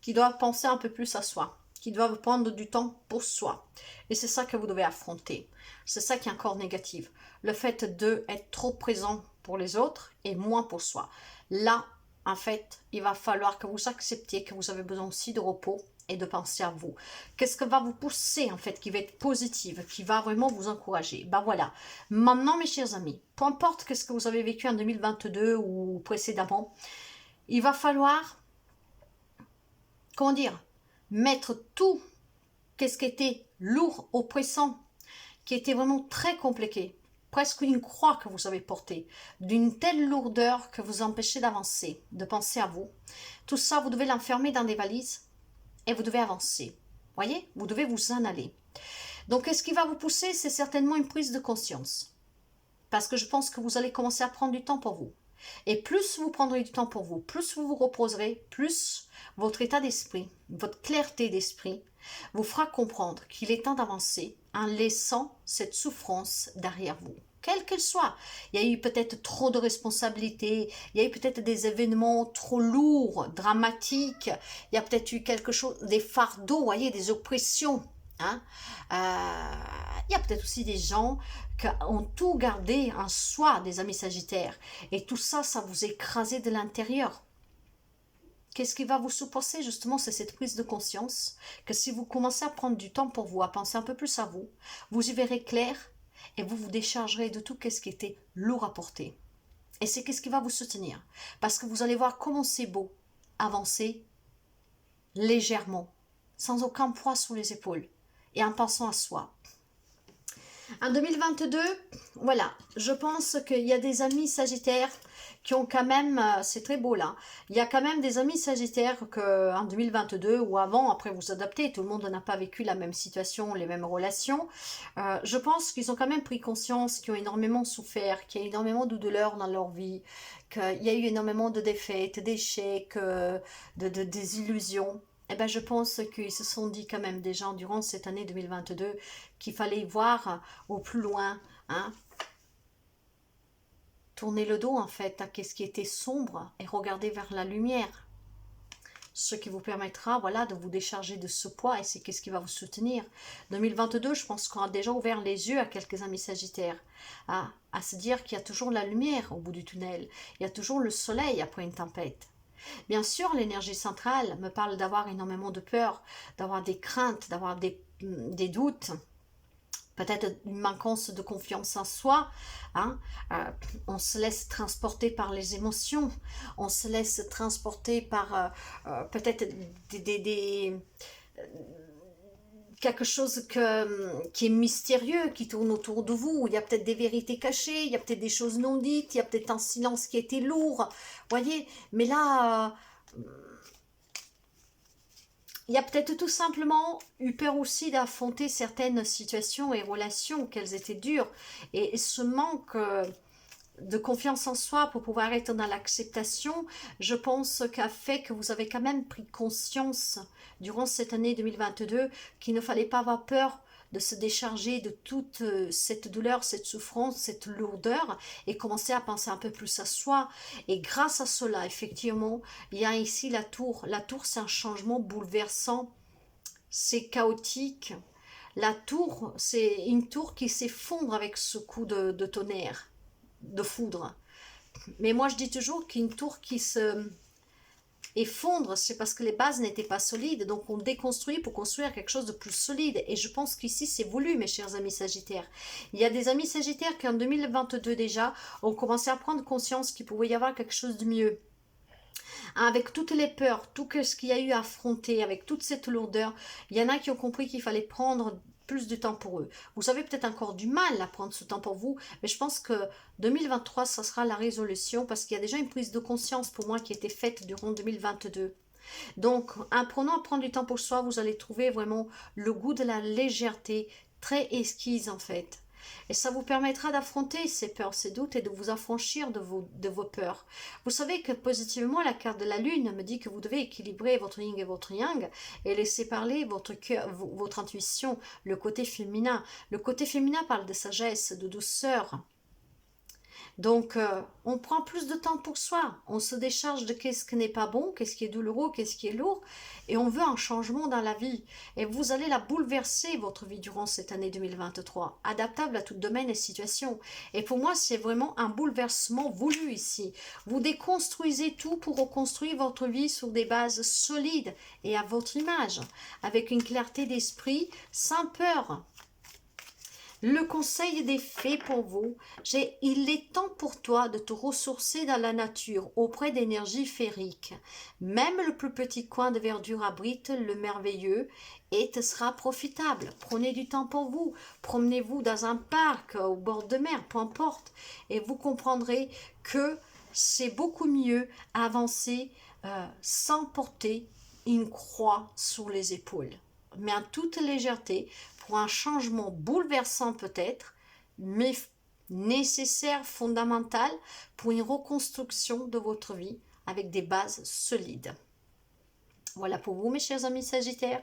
qui doivent penser un peu plus à soi, qui doivent prendre du temps pour soi. Et c'est ça que vous devez affronter. C'est ça qui est encore négatif. Le fait d'être trop présent pour les autres et moins pour soi. Là, en fait, il va falloir que vous acceptiez que vous avez besoin aussi de repos et de penser à vous. Qu'est-ce que va vous pousser, en fait, qui va être positive, qui va vraiment vous encourager? Ben voilà. Maintenant, mes chers amis, peu importe ce que vous avez vécu en 2022 ou précédemment, il va falloir, comment dire, mettre tout ce qui était lourd, oppressant, qui était vraiment très compliqué, presque une croix que vous avez portée, d'une telle lourdeur que vous empêchez d'avancer, de penser à vous. Tout ça, vous devez l'enfermer dans des valises et vous devez avancer. Voyez, vous devez vous en aller. Donc, ce qui va vous pousser, c'est certainement une prise de conscience. Parce que je pense que vous allez commencer à prendre du temps pour vous. Et plus vous prendrez du temps pour vous, plus vous vous reposerez, plus votre état d'esprit, votre clarté d'esprit vous fera comprendre qu'il est temps d'avancer en laissant cette souffrance derrière vous. Quelle qu'elle soit. Il y a eu peut-être trop de responsabilités, il y a eu peut-être des événements trop lourds, dramatiques, il y a peut-être eu quelque chose, des fardeaux, vous voyez, des oppressions. Hein. Il y a peut-être aussi des gens qui ont tout gardé en soi, des amis Sagittaires. Et tout ça, ça vous écrasé de l'intérieur. Qu'est-ce qui va vous supporter justement, c'est cette prise de conscience que si vous commencez à prendre du temps pour vous, à penser un peu plus à vous, vous y verrez clair et vous vous déchargerez de tout ce qui était lourd à porter. Et c'est ce qui va vous soutenir. Parce que vous allez voir comment c'est beau avancer légèrement, sans aucun poids sur les épaules et en pensant à soi. En 2022, voilà, je pense qu'il y a des amis Sagittaires qui ont quand même, c'est très beau là, il y a quand même des amis Sagittaires qu'en 2022 ou avant, après vous adaptez, tout le monde n'a pas vécu la même situation, les mêmes relations. Je pense qu'ils ont quand même pris conscience, qu'ils ont énormément souffert, qu'il y a énormément de douleur dans leur vie, qu'il y a eu énormément de défaites, d'échecs, de désillusions. Eh ben, je pense qu'ils se sont dit quand même des gens durant cette année 2022 qu'il fallait voir au plus loin, hein, tourner le dos en fait à ce qui était sombre et regarder vers la lumière. Ce qui vous permettra, voilà, de vous décharger de ce poids et c'est ce qui va vous soutenir. 2022, je pense qu'on a déjà ouvert les yeux à quelques amis Sagittaires, à se dire qu'il y a toujours la lumière au bout du tunnel, il y a toujours le soleil après une tempête. Bien sûr, l'énergie centrale me parle d'avoir énormément de peur, d'avoir des craintes, d'avoir des doutes, peut-être une manquance de confiance en soi. Hein. On se laisse transporter par les émotions, on se laisse transporter par peut-être quelque chose qui est mystérieux, qui tourne autour de vous. Il y a peut-être des vérités cachées, il y a peut-être des choses non dites, il y a peut-être un silence qui a été lourd, voyez. Mais là, il y a peut-être tout simplement eu peur aussi d'affronter certaines situations et relations, qu'elles étaient dures. Et ce manque de confiance en soi, pour pouvoir être dans l'acceptation, je pense qu'a fait que vous avez quand même pris conscience durant cette année 2022 qu'il ne fallait pas avoir peur de se décharger de toute cette douleur, cette souffrance, cette lourdeur et commencer à penser un peu plus à soi. Et grâce à cela, effectivement, il y a ici la tour. La tour, c'est un changement bouleversant, c'est chaotique. La tour, c'est une tour qui s'effondre avec ce coup de tonnerre, de foudre. Mais moi, je dis toujours qu'une tour qui se effondre, c'est parce que les bases n'étaient pas solides. Donc, on déconstruit pour construire quelque chose de plus solide. Et je pense qu'ici, c'est voulu, mes chers amis Sagittaires. Il y a des amis Sagittaires qui, en 2022 déjà, ont commencé à prendre conscience qu'il pouvait y avoir quelque chose de mieux. Avec toutes les peurs, tout ce qu'il y a eu à affronter, avec toute cette lourdeur, il y en a qui ont compris qu'il fallait prendre plus de temps pour eux. Vous avez peut-être encore du mal à prendre ce temps pour vous, mais je pense que 2023, ça sera la résolution parce qu'il y a déjà une prise de conscience pour moi qui a été faite durant 2022. Donc, en apprenant à prendre du temps pour soi, vous allez trouver vraiment le goût de la légèreté, très esquisse en fait. Et ça vous permettra d'affronter ces peurs, ces doutes et de vous affranchir de vos peurs. Vous savez que positivement, la carte de la lune me dit que vous devez équilibrer votre yin et votre yang et laisser parler votre cœur, votre intuition, le côté féminin. Le côté féminin parle de sagesse, de douceur. Donc, on prend plus de temps pour soi, on se décharge de qu'est-ce qui n'est pas bon, qu'est-ce qui est douloureux, qu'est-ce qui est lourd, et on veut un changement dans la vie. Et vous allez la bouleverser, votre vie, durant cette année 2023, adaptable à tout domaine et situation. Et pour moi, c'est vraiment un bouleversement voulu ici. Vous déconstruisez tout pour reconstruire votre vie sur des bases solides et à votre image, avec une clarté d'esprit, sans peur. Le conseil des fées pour vous, il est temps pour toi de te ressourcer dans la nature auprès d'énergie féerique. Même le plus petit coin de verdure abrite le merveilleux et te sera profitable. Prenez du temps pour vous, promenez-vous dans un parc, au bord de mer, peu importe, et vous comprendrez que c'est beaucoup mieux avancer sans porter une croix sur les épaules, mais en toute légèreté, pour un changement bouleversant peut-être, mais nécessaire, fondamental, pour une reconstruction de votre vie avec des bases solides. Voilà pour vous, mes chers amis Sagittaires.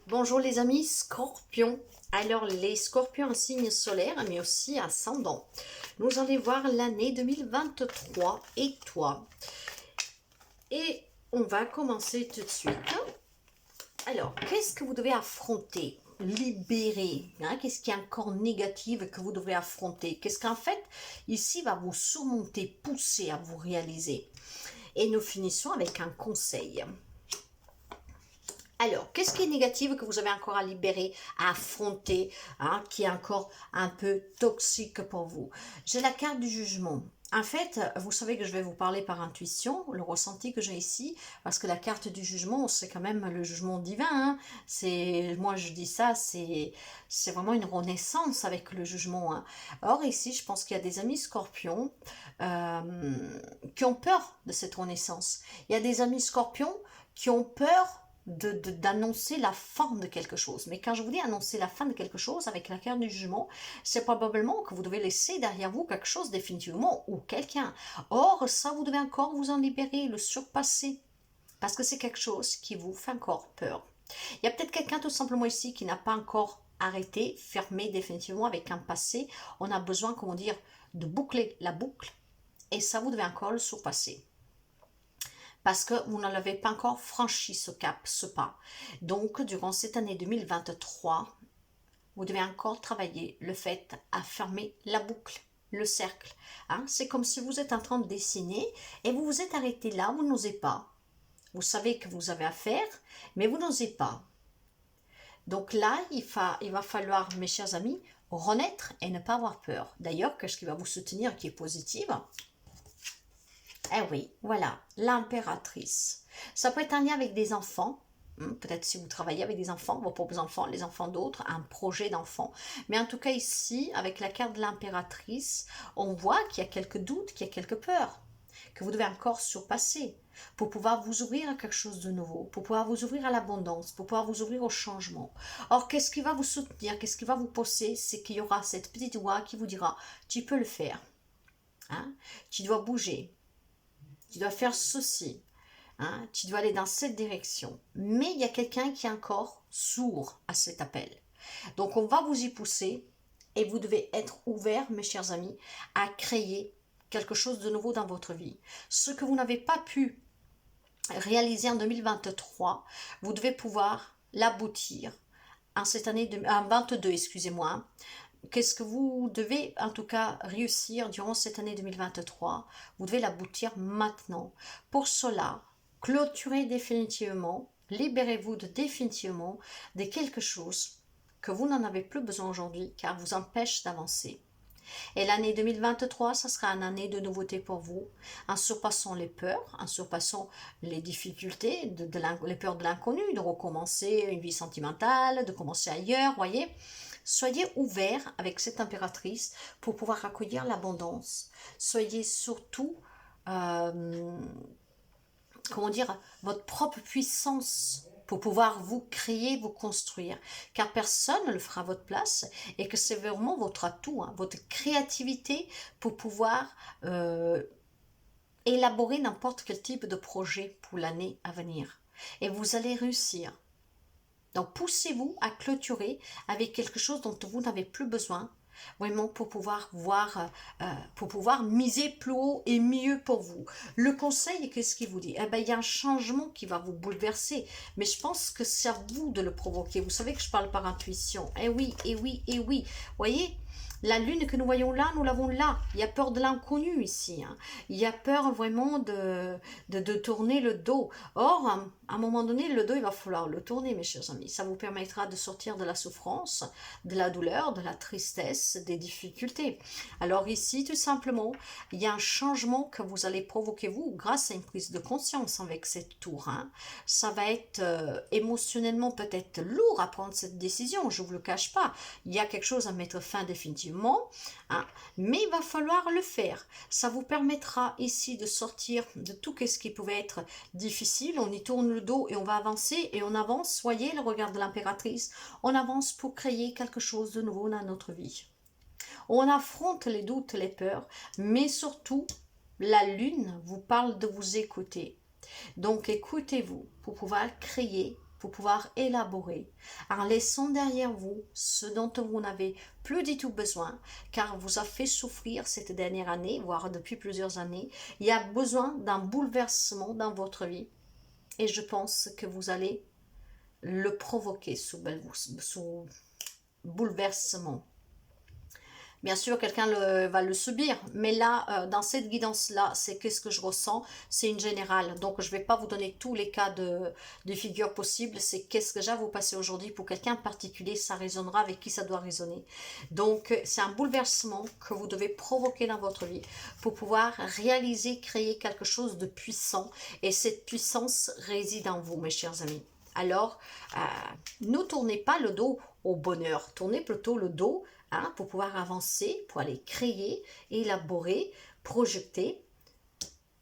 Bonjour les amis Scorpions. Alors les Scorpions, un signe solaire, mais aussi ascendant. Nous allons voir l'année 2023 et toi. Et on va commencer tout de suite. Alors, qu'est-ce que vous devez affronter, libérer, hein? Qu'est-ce qui est encore négatif que vous devrez affronter? Qu'est-ce qu'en fait, ici, va vous surmonter, pousser à vous réaliser? Et nous finissons avec un conseil. Alors, qu'est-ce qui est négatif que vous avez encore à libérer, à affronter, hein, qui est encore un peu toxique pour vous? J'ai la carte du jugement. En fait, vous savez que je vais vous parler par intuition, le ressenti que j'ai ici, parce que la carte du jugement, c'est quand même le jugement divin. Hein. Moi je dis ça, c'est vraiment une renaissance avec le jugement. Hein. Or ici, je pense qu'il y a des amis scorpions qui ont peur de cette renaissance. Il y a des amis scorpions qui ont peur d'annoncer la fin de quelque chose. Mais quand je vous dis annoncer la fin de quelque chose avec la carte du jugement, c'est probablement que vous devez laisser derrière vous quelque chose définitivement ou quelqu'un. Or, ça, vous devez encore vous en libérer, le surpasser. Parce que c'est quelque chose qui vous fait encore peur. Il y a peut-être quelqu'un tout simplement ici qui n'a pas encore arrêté, fermé définitivement avec un passé. On a besoin, comment dire, de boucler la boucle. Et ça, vous devez encore le surpasser. Parce que vous n'avez pas encore franchi ce cap, ce pas. Donc, durant cette année 2023, vous devez encore travailler le fait à fermer la boucle, le cercle. Hein? C'est comme si vous êtes en train de dessiner et vous vous êtes arrêté là, vous n'osez pas. Vous savez que vous avez à faire, mais vous n'osez pas. Donc là, il va falloir, mes chers amis, renaître et ne pas avoir peur. D'ailleurs, qu'est-ce qui va vous soutenir qui est positif? Eh oui, voilà, l'impératrice. Ça peut être un lien avec des enfants, peut-être si vous travaillez avec des enfants, vos propres enfants, les enfants d'autres, un projet d'enfant. Mais en tout cas ici, avec la carte de l'impératrice, on voit qu'il y a quelques doutes, qu'il y a quelques peurs, que vous devez encore surpasser pour pouvoir vous ouvrir à quelque chose de nouveau, pour pouvoir vous ouvrir à l'abondance, pour pouvoir vous ouvrir au changement. Or, qu'est-ce qui va vous soutenir, qu'est-ce qui va vous pousser? C'est qu'il y aura cette petite voix qui vous dira « tu peux le faire ». Hein. Tu dois bouger, tu dois faire ceci, hein. Tu dois aller dans cette direction. Mais il y a quelqu'un qui est encore sourd à cet appel. Donc on va vous y pousser et vous devez être ouvert, mes chers amis, à créer quelque chose de nouveau dans votre vie. Ce que vous n'avez pas pu réaliser en 2023, vous devez pouvoir l'aboutir en cette année, en 22, excusez-moi. Qu'est-ce que vous devez en tout cas réussir durant cette année 2023? Vous devez l'aboutir maintenant. Pour cela, clôturez définitivement, libérez-vous définitivement de quelque chose que vous n'en avez plus besoin aujourd'hui car vous empêche d'avancer. Et l'année 2023, ça sera une année de nouveauté pour vous, en surpassant les peurs, en surpassant les difficultés, les peurs de l'inconnu, de recommencer une vie sentimentale, de commencer ailleurs, voyez. Soyez ouverts avec cette impératrice pour pouvoir accueillir l'abondance. Soyez surtout, comment dire, votre propre puissance pour pouvoir vous créer, vous construire. Car personne ne le fera à votre place et que c'est vraiment votre atout, hein, votre créativité pour pouvoir élaborer n'importe quel type de projet pour l'année à venir. Et vous allez réussir. Donc poussez-vous à clôturer avec quelque chose dont vous n'avez plus besoin, vraiment pour pouvoir voir, pour pouvoir miser plus haut et mieux pour vous. Le conseil, qu'est-ce qu'il vous dit? Eh ben, il y a un changement qui va vous bouleverser, mais je pense que c'est à vous de le provoquer. Vous savez que je parle par intuition. Eh oui, eh oui, eh oui. Voyez, la lune que nous voyons là, nous l'avons là. Il y a peur de l'inconnu ici. Hein. Il y a peur vraiment de tourner le dos. Or, à un moment donné, le dos, il va falloir le tourner, mes chers amis. Ça vous permettra de sortir de la souffrance, de la douleur, de la tristesse, des difficultés. Alors ici, tout simplement, il y a un changement que vous allez provoquer, vous, grâce à une prise de conscience avec cette tour. Hein. Ça va être émotionnellement peut-être lourd à prendre cette décision, je ne vous le cache pas. Il y a quelque chose à mettre fin définitivement. Hein, mais il va falloir le faire. Ça vous permettra ici de sortir de tout ce qui pouvait être difficile. On y tourne le dos et on va avancer et on avance. Voyez le regard de l'impératrice. On avance pour créer quelque chose de nouveau dans notre vie. On affronte les doutes, les peurs, mais surtout la lune vous parle de vous écouter. Donc écoutez-vous pour pouvoir créer, pour pouvoir élaborer, en laissant derrière vous ce dont vous n'avez plus du tout besoin, car vous a fait souffrir cette dernière année, voire depuis plusieurs années. Il y a besoin d'un bouleversement dans votre vie, et je pense que vous allez le provoquer sous bouleversement. Bien sûr, quelqu'un va le subir, mais là, dans cette guidance-là, c'est qu'est-ce que je ressens, c'est une générale. Donc, je ne vais pas vous donner tous les cas de figure possibles, c'est qu'est-ce que j'ai à vous passer aujourd'hui pour quelqu'un en particulier, ça résonnera avec qui ça doit résonner. Donc, c'est un bouleversement que vous devez provoquer dans votre vie pour pouvoir réaliser, créer quelque chose de puissant. Et cette puissance réside en vous, mes chers amis. Alors, ne tournez pas le dos au bonheur, tournez plutôt le dos pour pouvoir avancer, pour aller créer, élaborer, projeter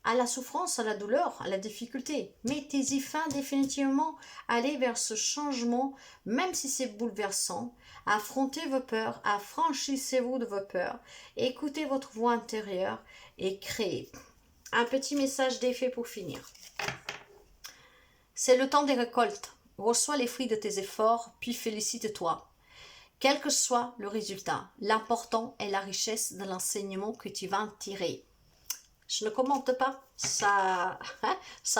à la souffrance, à la douleur, à la difficulté. Mettez-y fin définitivement, allez vers ce changement, même si c'est bouleversant. Affrontez vos peurs, affranchissez-vous de vos peurs, écoutez votre voix intérieure et créez. Un petit message d'effet pour finir. C'est le temps des récoltes. Reçois les fruits de tes efforts, puis félicite-toi. Quel que soit le résultat, l'important est la richesse de l'enseignement que tu vas en tirer. Je ne commente pas, ça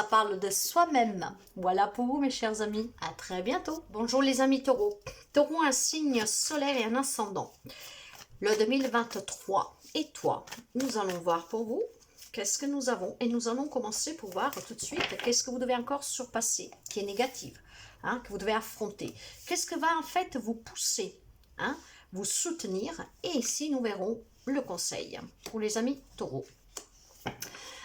parle de soi-même. Voilà pour vous mes chers amis, à très bientôt. Bonjour les amis taureaux. Taureau, un signe solaire et un ascendant. Le 2023, et toi, nous allons voir pour vous qu'est-ce que nous avons. Et nous allons commencer pour voir tout de suite qu'est-ce que vous devez encore surpasser, qui est négatif, que vous devez affronter. Qu'est-ce que va en fait vous pousser vous soutenir, et ici nous verrons le conseil pour les amis taureaux.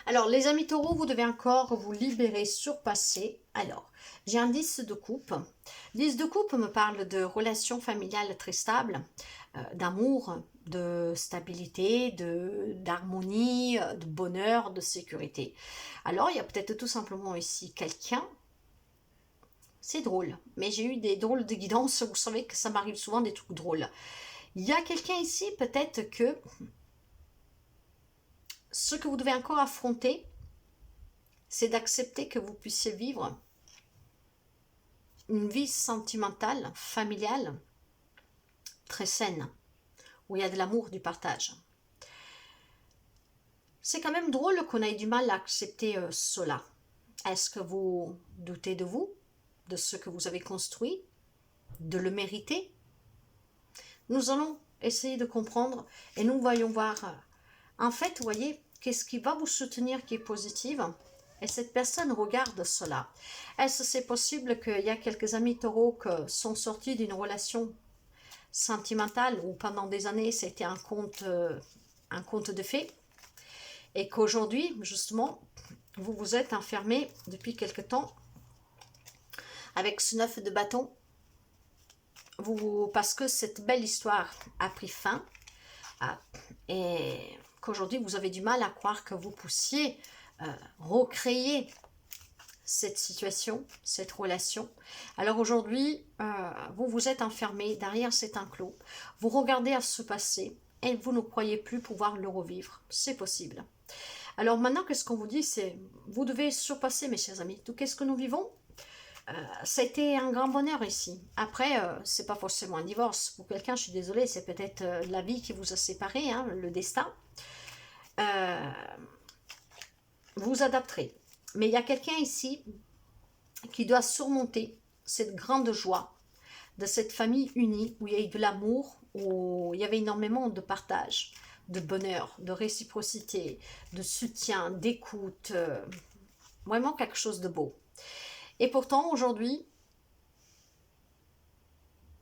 Alors les amis taureaux, vous devez encore vous libérer, surpasser. Alors j'ai un 10 de coupe. 10 de coupe me parle de relations familiales très stables, d'amour, de stabilité, d'harmonie, de bonheur, de sécurité. Alors il y a peut-être tout simplement ici quelqu'un. C'est drôle, mais j'ai eu des drôles de guidance, vous savez que ça m'arrive souvent des trucs drôles. Il y a quelqu'un ici, peut-être que ce que vous devez encore affronter, c'est d'accepter que vous puissiez vivre une vie sentimentale, familiale, très saine, où il y a de l'amour, du partage. C'est quand même drôle qu'on ait du mal à accepter cela. Est-ce que vous doutez de vous, de ce que vous avez construit, de le mériter? Nous allons essayer de comprendre et nous voyons voir. En fait, vous voyez, qu'est-ce qui va vous soutenir qui est positif? Et cette personne regarde cela. Est-ce que c'est possible qu'il y a quelques amis taureaux qui sont sortis d'une relation sentimentale où pendant des années c'était un conte de fées et qu'aujourd'hui, justement, vous vous êtes enfermé depuis quelque temps avec ce 9 de bâton parce que cette belle histoire a pris fin et qu'aujourd'hui vous avez du mal à croire que vous puissiez recréer cette situation, cette relation. Alors aujourd'hui, vous vous êtes enfermé derrière cet enclos, vous regardez à ce passé et vous ne croyez plus pouvoir le revivre. C'est possible. Alors maintenant, qu'est-ce qu'on vous dit? C'est vous devez surpasser, mes chers amis, tout ce que nous vivons. Ça a été un grand bonheur ici. Après, c'est pas forcément un divorce. Pour quelqu'un, je suis désolée, c'est peut-être la vie qui vous a séparés, hein, le destin. Vous adapterez. Mais il y a quelqu'un ici qui doit surmonter cette grande joie de cette famille unie où il y a eu de l'amour, où il y avait énormément de partage, de bonheur, de réciprocité, de soutien, d'écoute. Vraiment quelque chose de beau. Et pourtant, aujourd'hui,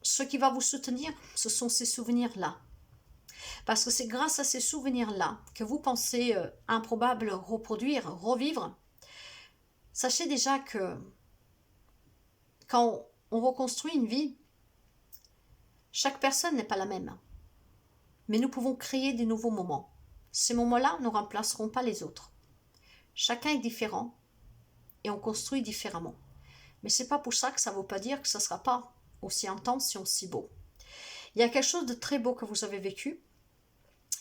ce qui va vous soutenir, ce sont ces souvenirs-là. Parce que c'est grâce à ces souvenirs-là que vous pensez improbable reproduire, revivre. Sachez déjà que quand on reconstruit une vie, chaque personne n'est pas la même. Mais nous pouvons créer des nouveaux moments. Ces moments-là ne remplaceront pas les autres. Chacun est différent et on construit différemment. Mais ce n'est pas pour ça que ça ne veut pas dire que ça ne sera pas aussi intense et aussi beau. Il y a quelque chose de très beau que vous avez vécu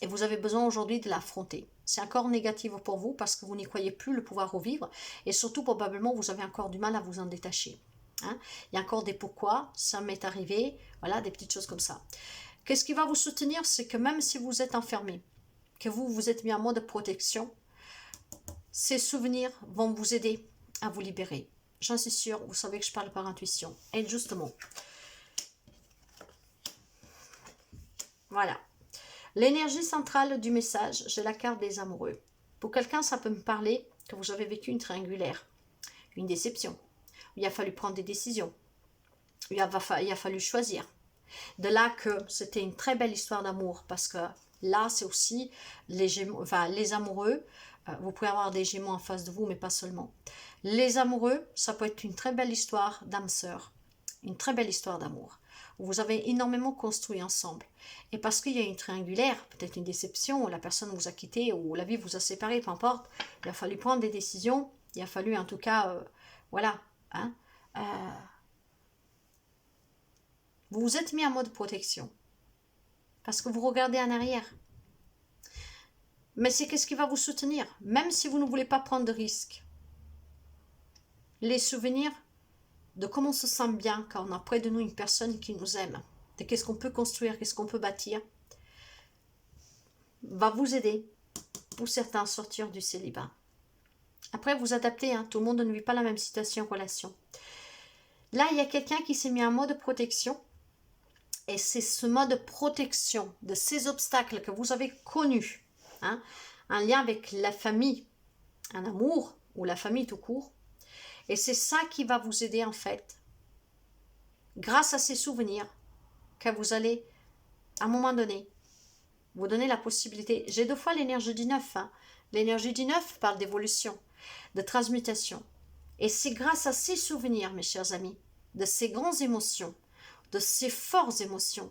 et vous avez besoin aujourd'hui de l'affronter. C'est encore négatif pour vous parce que vous n'y croyez plus le pouvoir revivre et surtout probablement vous avez encore du mal à vous en détacher. Hein? Il y a encore des pourquoi, ça m'est arrivé, voilà, des petites choses comme ça. Qu'est-ce qui va vous soutenir? C'est que même si vous êtes enfermé, que vous vous êtes mis en mode protection, ces souvenirs vont vous aider à vous libérer. J'en suis sûre, vous savez que je parle par intuition. Et justement, voilà. L'énergie centrale du message, j'ai la carte des amoureux. Pour quelqu'un, ça peut me parler que vous avez vécu une triangulaire, une déception. Il a fallu prendre des décisions. Il a fallu choisir. De là que c'était une très belle histoire d'amour parce que là, c'est aussi les Gémeaux, enfin, les amoureux. Vous pouvez avoir des Gémeaux en face de vous, mais pas seulement. Les amoureux, ça peut être une très belle histoire d'âme sœur, une très belle histoire d'amour. Vous avez énormément construit ensemble. Et parce qu'il y a une triangulaire, peut-être une déception, ou la personne vous a quitté, ou la vie vous a séparé, peu importe, il a fallu prendre des décisions, il a fallu en tout cas, voilà, hein, vous vous êtes mis en mode protection. Parce que vous regardez en arrière. Mais c'est qu'est-ce qui va vous soutenir, même si vous ne voulez pas prendre de risques. Les souvenirs de comment on se sent bien quand on a près de nous une personne qui nous aime, de qu'est-ce qu'on peut construire, qu'est-ce qu'on peut bâtir, va vous aider, pour certains, à sortir du célibat. Après, vous adaptez, hein, tout le monde ne vit pas la même situation en relation. Là, il y a quelqu'un qui s'est mis en mode protection, et c'est ce mode protection de ces obstacles que vous avez connus, hein, un lien avec la famille, un amour, ou la famille tout court, et c'est ça qui va vous aider en fait, grâce à ces souvenirs, que vous allez, à un moment donné, vous donner la possibilité. J'ai 2 fois l'énergie du 9. Hein. L'énergie du 9 parle d'évolution, de transmutation. Et c'est grâce à ces souvenirs, mes chers amis, de ces grandes émotions, de ces fortes émotions,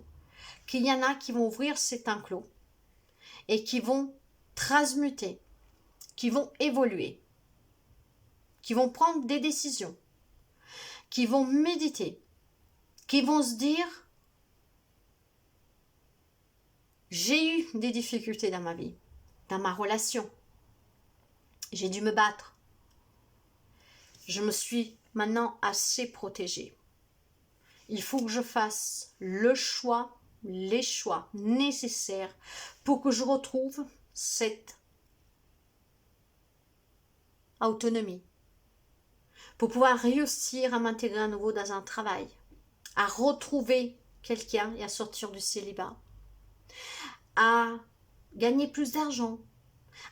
qu'il y en a qui vont ouvrir cet enclos et qui vont transmuter, qui vont évoluer, qui vont prendre des décisions, qui vont méditer, qui vont se dire « J'ai eu des difficultés dans ma vie, dans ma relation, J'ai dû me battre. Je me suis maintenant assez protégée. Il faut que je fasse le choix, les choix nécessaires pour que je retrouve cette autonomie, pour pouvoir réussir à m'intégrer à nouveau dans un travail, à retrouver quelqu'un et à sortir du célibat, à gagner plus d'argent.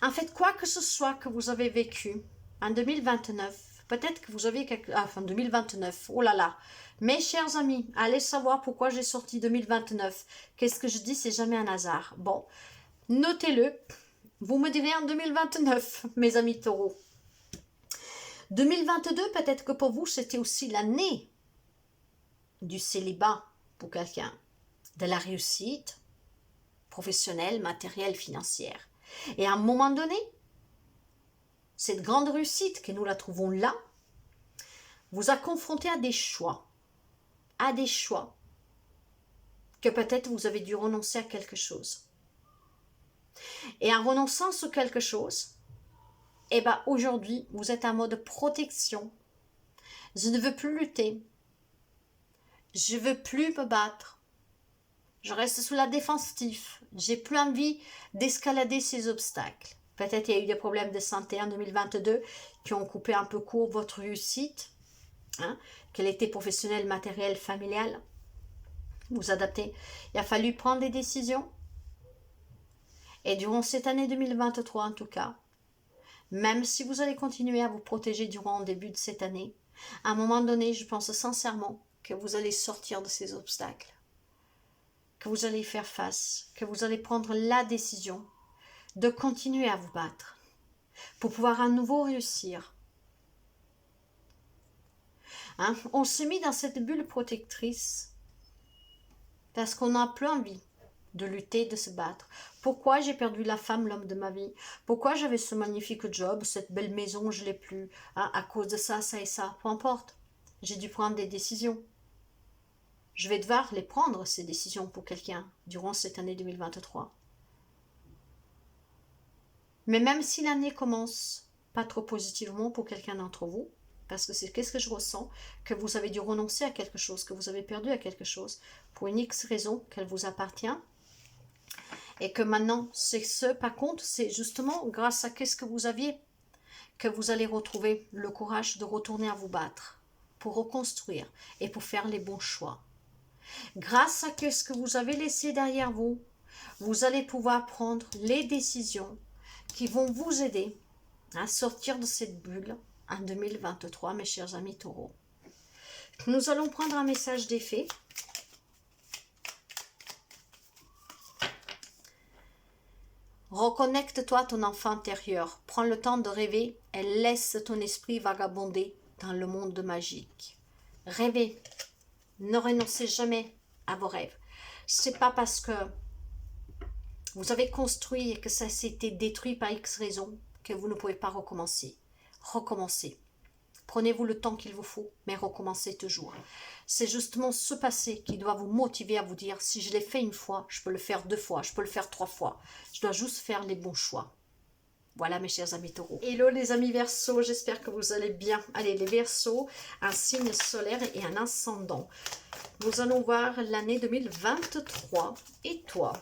En fait, quoi que ce soit que vous avez vécu en 2029, peut-être que vous avez quelque... enfin 2029, oh là là. Mes chers amis, allez savoir pourquoi j'ai sorti 2029. Qu'est-ce que je dis, c'est jamais un hasard. Bon, notez-le. Vous me direz en 2029, mes amis taureaux. 2022, peut-être que pour vous, c'était aussi l'année du célibat pour quelqu'un, de la réussite professionnelle, matérielle, financière. Et à un moment donné, cette grande réussite, que nous la trouvons là, vous a confronté à des choix. Que peut-être vous avez dû renoncer à quelque chose. Et en renonçant sur quelque chose, eh bien aujourd'hui, vous êtes en mode protection. Je ne veux plus lutter. Je ne veux plus me battre. Je reste sous la défensive. J'ai plus envie d'escalader ces obstacles. Peut-être il y a eu des problèmes de santé en 2022 qui ont coupé un peu court votre réussite. Qu'elle était professionnelle, matérielle, familiale. Vous adaptez. Il a fallu prendre des décisions. Et durant cette année 2023 en tout cas, même si vous allez continuer à vous protéger durant le début de cette année, à un moment donné, je pense sincèrement que vous allez sortir de ces obstacles, que vous allez faire face, que vous allez prendre la décision de continuer à vous battre pour pouvoir à nouveau réussir. On s'est mis dans cette bulle protectrice parce qu'on n'a plus envie de lutter, de se battre. Pourquoi j'ai perdu la femme, l'homme de ma vie? Pourquoi j'avais ce magnifique job, cette belle maison, je ne l'ai plus? À cause de ça, ça et ça, peu importe. J'ai dû prendre des décisions. Je vais devoir les prendre, ces décisions, pour quelqu'un, durant cette année 2023. Mais même si l'année commence pas trop positivement pour quelqu'un d'entre vous, parce que c'est qu'est-ce que je ressens, que vous avez dû renoncer à quelque chose, que vous avez perdu à quelque chose, pour une X raison qu'elle vous appartient, et que maintenant, c'est ce, par contre, c'est justement grâce à qu'est-ce que vous aviez, que vous allez retrouver le courage de retourner à vous battre, pour reconstruire, et pour faire les bons choix. Grâce à qu'est-ce que vous avez laissé derrière vous, vous allez pouvoir prendre les décisions qui vont vous aider à sortir de cette bulle en 2023, mes chers amis taureaux. Nous allons prendre un message d'effet. Reconnecte-toi à ton enfant intérieur. Prends le temps de rêver et laisse ton esprit vagabonder dans le monde magique. Rêvez. Ne renoncez jamais à vos rêves. C'est pas parce que vous avez construit et que ça s'est été détruit par X raison que vous ne pouvez pas recommencer. Recommencez. Prenez-vous le temps qu'il vous faut, mais recommencez toujours. C'est justement ce passé qui doit vous motiver à vous dire, si je l'ai fait une fois, je peux le faire 2 fois, je peux le faire 3 fois. Je dois juste faire les bons choix. Voilà mes chers amis taureaux. Hello les amis Verseaux, j'espère que vous allez bien. Allez les Verseaux, un signe solaire et un ascendant. Nous allons voir l'année 2023 et toi.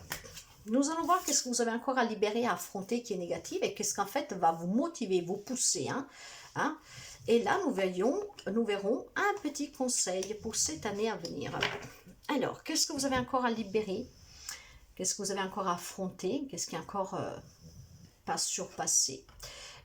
Nous allons voir qu'est-ce que vous avez encore à libérer, à affronter qui est négatif et qu'est-ce qu'en fait va vous motiver, vous pousser. Et là, nous verrons un petit conseil pour cette année à venir. Alors, qu'est-ce que vous avez encore à libérer? Qu'est-ce que vous avez encore à affronter? Qu'est-ce qui est encore pas surpassé?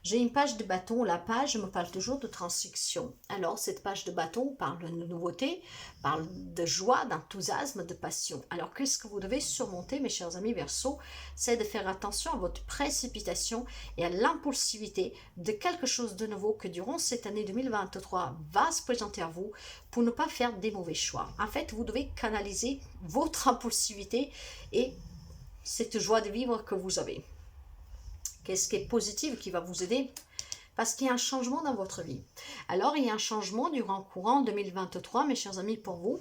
J'ai une page de bâton. La page me parle toujours de transition. Alors, cette page de bâton parle de nouveauté, parle de joie, d'enthousiasme, de passion. Alors, qu'est-ce que vous devez surmonter, mes chers amis Verseaux? C'est de faire attention à votre précipitation et à l'impulsivité de quelque chose de nouveau que durant cette année 2023 va se présenter à vous pour ne pas faire des mauvais choix. En fait, vous devez canaliser votre impulsivité et cette joie de vivre que vous avez. Qu'est-ce qui est positif qui va vous aider? Parce qu'il y a un changement dans votre vie. Alors, il y a un changement durant courant 2023, mes chers amis, pour vous.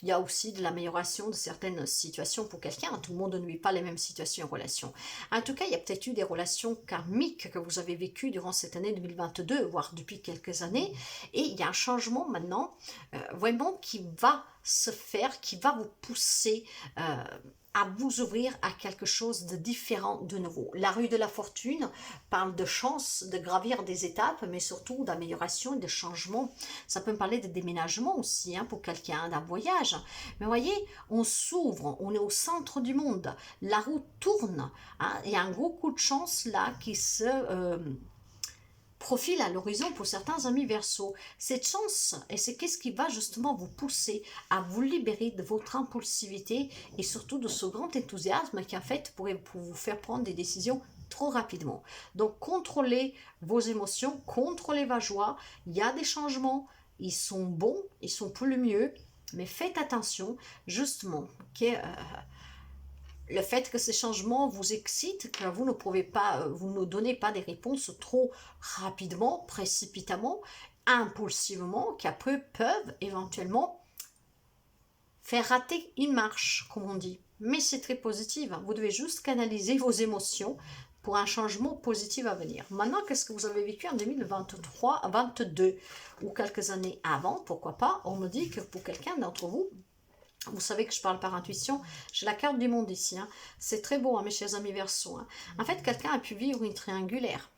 Il y a aussi de l'amélioration de certaines situations pour quelqu'un. Tout le monde ne vit pas les mêmes situations et relations. En tout cas, il y a peut-être eu des relations karmiques que vous avez vécues durant cette année 2022, voire depuis quelques années. Et il y a un changement maintenant, vraiment qui va se faire, qui va vous pousser à vous ouvrir à quelque chose de différent de nouveau. La rue de la fortune parle de chance, de gravir des étapes, mais surtout d'amélioration et de changement. Ça peut me parler de déménagement aussi, hein, pour quelqu'un, d'un voyage. Mais voyez, on s'ouvre, on est au centre du monde, la roue tourne, hein, il y a un gros coup de chance là qui se profile à l'horizon pour certains amis Verseau. Cette chance, et c'est qu'est-ce qui va justement vous pousser à vous libérer de votre impulsivité et surtout de ce grand enthousiasme qui en fait pourrait vous faire prendre des décisions trop rapidement. Donc contrôlez vos émotions, contrôlez vos joies, il y a des changements, ils sont bons, ils sont pour le mieux, mais faites attention justement que le fait que ces changements vous excitent, que vous ne pouvez pas, vous ne donnez pas des réponses trop rapidement, précipitamment, impulsivement, qui après peuvent éventuellement faire rater une marche, comme on dit. Mais c'est très positif. Vous devez juste canaliser vos émotions pour un changement positif à venir. Maintenant, qu'est-ce que vous avez vécu en 2023, 2022 ou quelques années avant, pourquoi pas? On me dit que pour quelqu'un d'entre vous, vous savez que je parle par intuition, j'ai la carte du monde ici, hein. C'est très beau, hein, mes chers amis Verseau, hein. En fait, quelqu'un a pu vivre une triangulaire.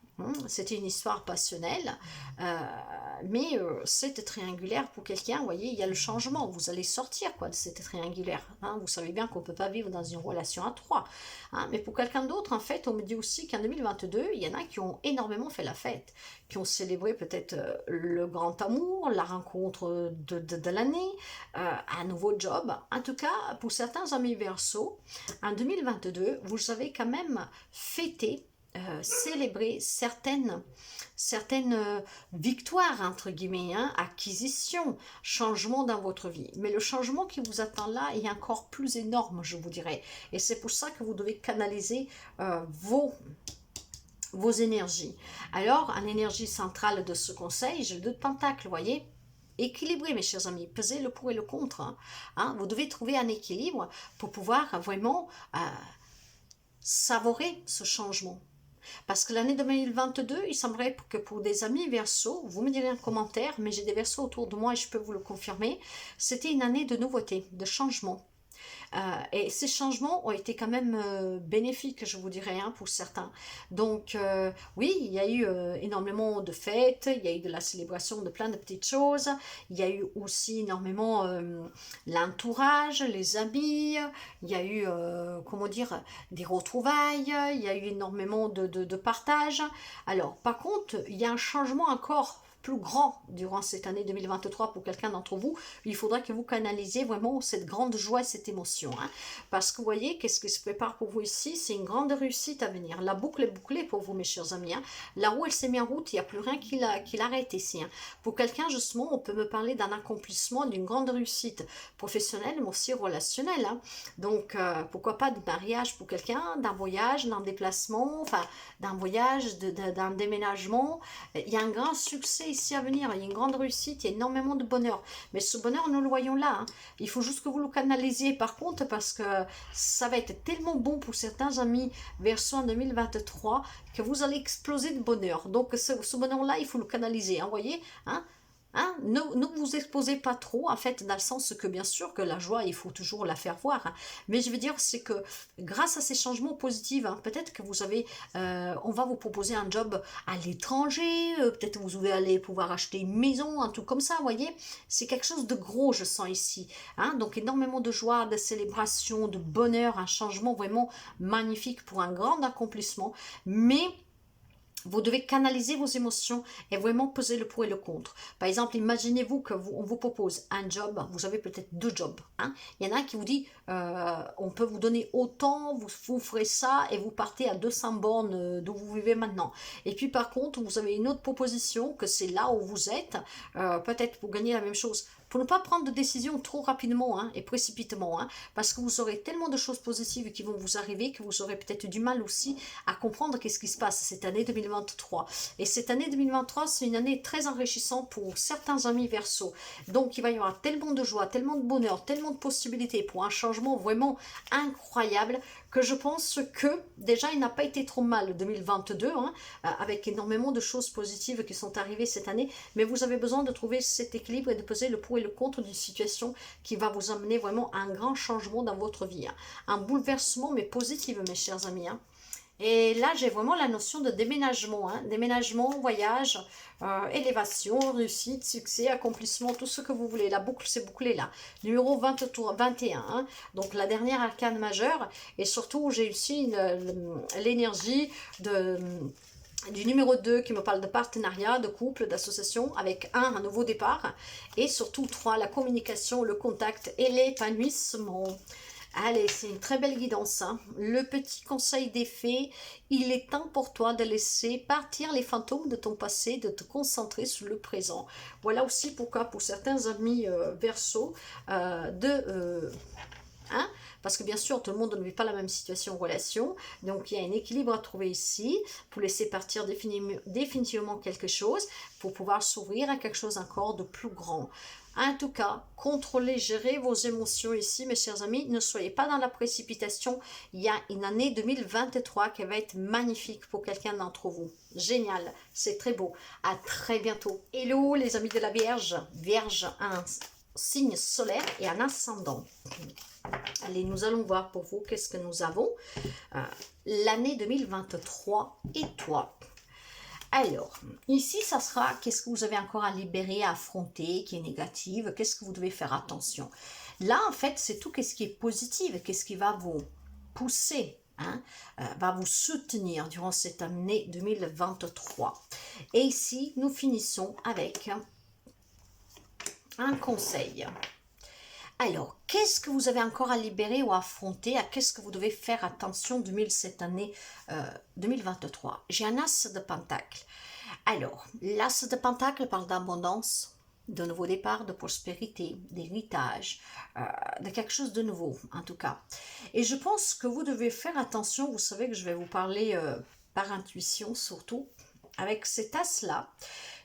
C'était une histoire passionnelle, mais c'était triangulaire pour quelqu'un. Vous voyez, il y a le changement. Vous allez sortir quoi de cette triangulaire. Hein. Vous savez bien qu'on ne peut pas vivre dans une relation à trois. Hein. Mais pour quelqu'un d'autre, en fait, on me dit aussi qu'en 2022, il y en a qui ont énormément fait la fête, qui ont célébré peut-être le grand amour, la rencontre de l'année, un nouveau job. En tout cas, pour certains amis Verseau, en 2022, vous avez quand même fêté, célébrer certaines victoires, entre guillemets, hein, acquisitions, changements dans votre vie. Mais le changement qui vous attend là est encore plus énorme, je vous dirais. Et c'est pour ça que vous devez canaliser vos énergies. Alors, en énergie centrale de ce conseil, j'ai le 2 de Pentacle, vous voyez, équilibré, mes chers amis, pesez le pour et le contre. Hein. Vous devez trouver un équilibre pour pouvoir vraiment savourer ce changement. Parce que l'année 2022, il semblerait que pour des amis Verseau, vous me direz en commentaire, mais j'ai des Verseaux autour de moi et je peux vous le confirmer, c'était une année de nouveauté, de changement. Et ces changements ont été quand même bénéfiques, je vous dirais, hein, pour certains. Donc, oui, il y a eu énormément de fêtes, il y a eu de la célébration de plein de petites choses, il y a eu aussi énormément l'entourage, les amis, il y a eu, comment dire, des retrouvailles, il y a eu énormément de partage. Alors, par contre, il y a un changement encore plus grand durant cette année 2023 pour quelqu'un d'entre vous. Il faudra que vous canalisiez vraiment cette grande joie et cette émotion. Hein. Parce que vous voyez, qu'est-ce qui se prépare pour vous ici? C'est une grande réussite à venir. La boucle est bouclée pour vous, mes chers amis. Hein. La roue, elle s'est mise en route. Il n'y a plus rien qui l'arrête ici. Hein. Pour quelqu'un, justement, on peut me parler d'un accomplissement, d'une grande réussite professionnelle, mais aussi relationnelle. Hein. Donc, pourquoi pas du mariage pour quelqu'un, d'un voyage, d'un déplacement, enfin, d'un voyage, d'un déménagement. Il y a un grand succès ici à venir, il y a une grande réussite, il y a énormément de bonheur, mais ce bonheur nous le voyons là, hein. Il faut juste que vous le canalisiez par contre, parce que ça va être tellement bon pour certains amis Verseau en 2023 que vous allez exploser de bonheur. Donc ce bonheur là, il faut le canaliser, hein, voyez, hein. Hein, ne vous exposez pas trop, en fait, dans le sens que bien sûr que la joie, il faut toujours la faire voir. Hein. Mais je veux dire, c'est que grâce à ces changements positifs, hein, peut-être que vous avez, on va vous proposer un job à l'étranger, peut-être vous allez aller pouvoir acheter une maison, un truc comme ça, vous voyez. C'est quelque chose de gros, je sens ici. Hein, donc énormément de joie, de célébration, de bonheur, un changement vraiment magnifique pour un grand accomplissement. Mais vous devez canaliser vos émotions et vraiment peser le pour et le contre. Par exemple, imaginez-vous qu'on vous propose un job, vous avez peut-être 2 jobs. Hein. Il y en a un qui vous dit, on peut vous donner autant, vous ferez ça et vous partez à 200 bornes d'où vous vivez maintenant. Et puis par contre, vous avez une autre proposition, que c'est là où vous êtes, peut-être pour gagner la même chose, pour ne pas prendre de décision trop rapidement hein, et précipitamment, hein, parce que vous aurez tellement de choses positives qui vont vous arriver que vous aurez peut-être du mal aussi à comprendre qu'est-ce qui se passe cette année 2023. Et cette année 2023, c'est une année très enrichissante pour certains amis Verseau. Donc, il va y avoir tellement de joie, tellement de bonheur, tellement de possibilités pour un changement vraiment incroyable que je pense que déjà il n'a pas été trop mal 2022 hein, avec énormément de choses positives qui sont arrivées cette année, mais vous avez besoin de trouver cet équilibre et de peser le pour et le contre d'une situation qui va vous amener vraiment à un grand changement dans votre vie, hein. Un bouleversement mais positif mes chers amis, hein. Et là, j'ai vraiment la notion de déménagement, hein. Déménagement, voyage, élévation, réussite, succès, accomplissement, tout ce que vous voulez. La boucle s'est bouclée là. Numéro 21, hein. Donc la dernière arcane majeure. Et surtout, j'ai aussi l'énergie du numéro 2 qui me parle de partenariat, de couple, d'association, avec un nouveau départ. Et surtout 3, la communication, le contact et l'épanouissement. Allez, c'est une très belle guidance, hein. Le petit conseil des fées, il est temps pour toi de laisser partir les fantômes de ton passé, de te concentrer sur le présent. Voilà aussi pourquoi pour certains amis Verseau, hein, parce que bien sûr, tout le monde ne vit pas la même situation en relation. Donc, il y a un équilibre à trouver ici pour laisser partir définitivement quelque chose, pour pouvoir s'ouvrir à quelque chose encore de plus grand. En tout cas, contrôlez, gérez vos émotions ici, mes chers amis. Ne soyez pas dans la précipitation. Il y a une année 2023 qui va être magnifique pour quelqu'un d'entre vous. Génial, c'est très beau. À très bientôt. Hello les amis de la Vierge. Vierge, un signe solaire et un ascendant. Allez, nous allons voir pour vous qu'est-ce que nous avons. L'année 2023 et toi. Alors, ici, ça sera qu'est-ce que vous avez encore à libérer, à affronter, qui est négative, qu'est-ce que vous devez faire attention. Là, en fait, c'est tout qu'est-ce qui est positif, qu'est-ce qui va vous pousser, hein, va vous soutenir durant cette année 2023. Et ici, nous finissons avec un conseil. Alors, qu'est-ce que vous avez encore à libérer ou à affronter? À qu'est-ce que vous devez faire attention cette année 2023? J'ai un as de pentacle. Alors, l'as de pentacle parle d'abondance, de nouveau départ, de prospérité, d'héritage, de quelque chose de nouveau, en tout cas. Et je pense que vous devez faire attention, vous savez que je vais vous parler par intuition surtout, avec cet as-là.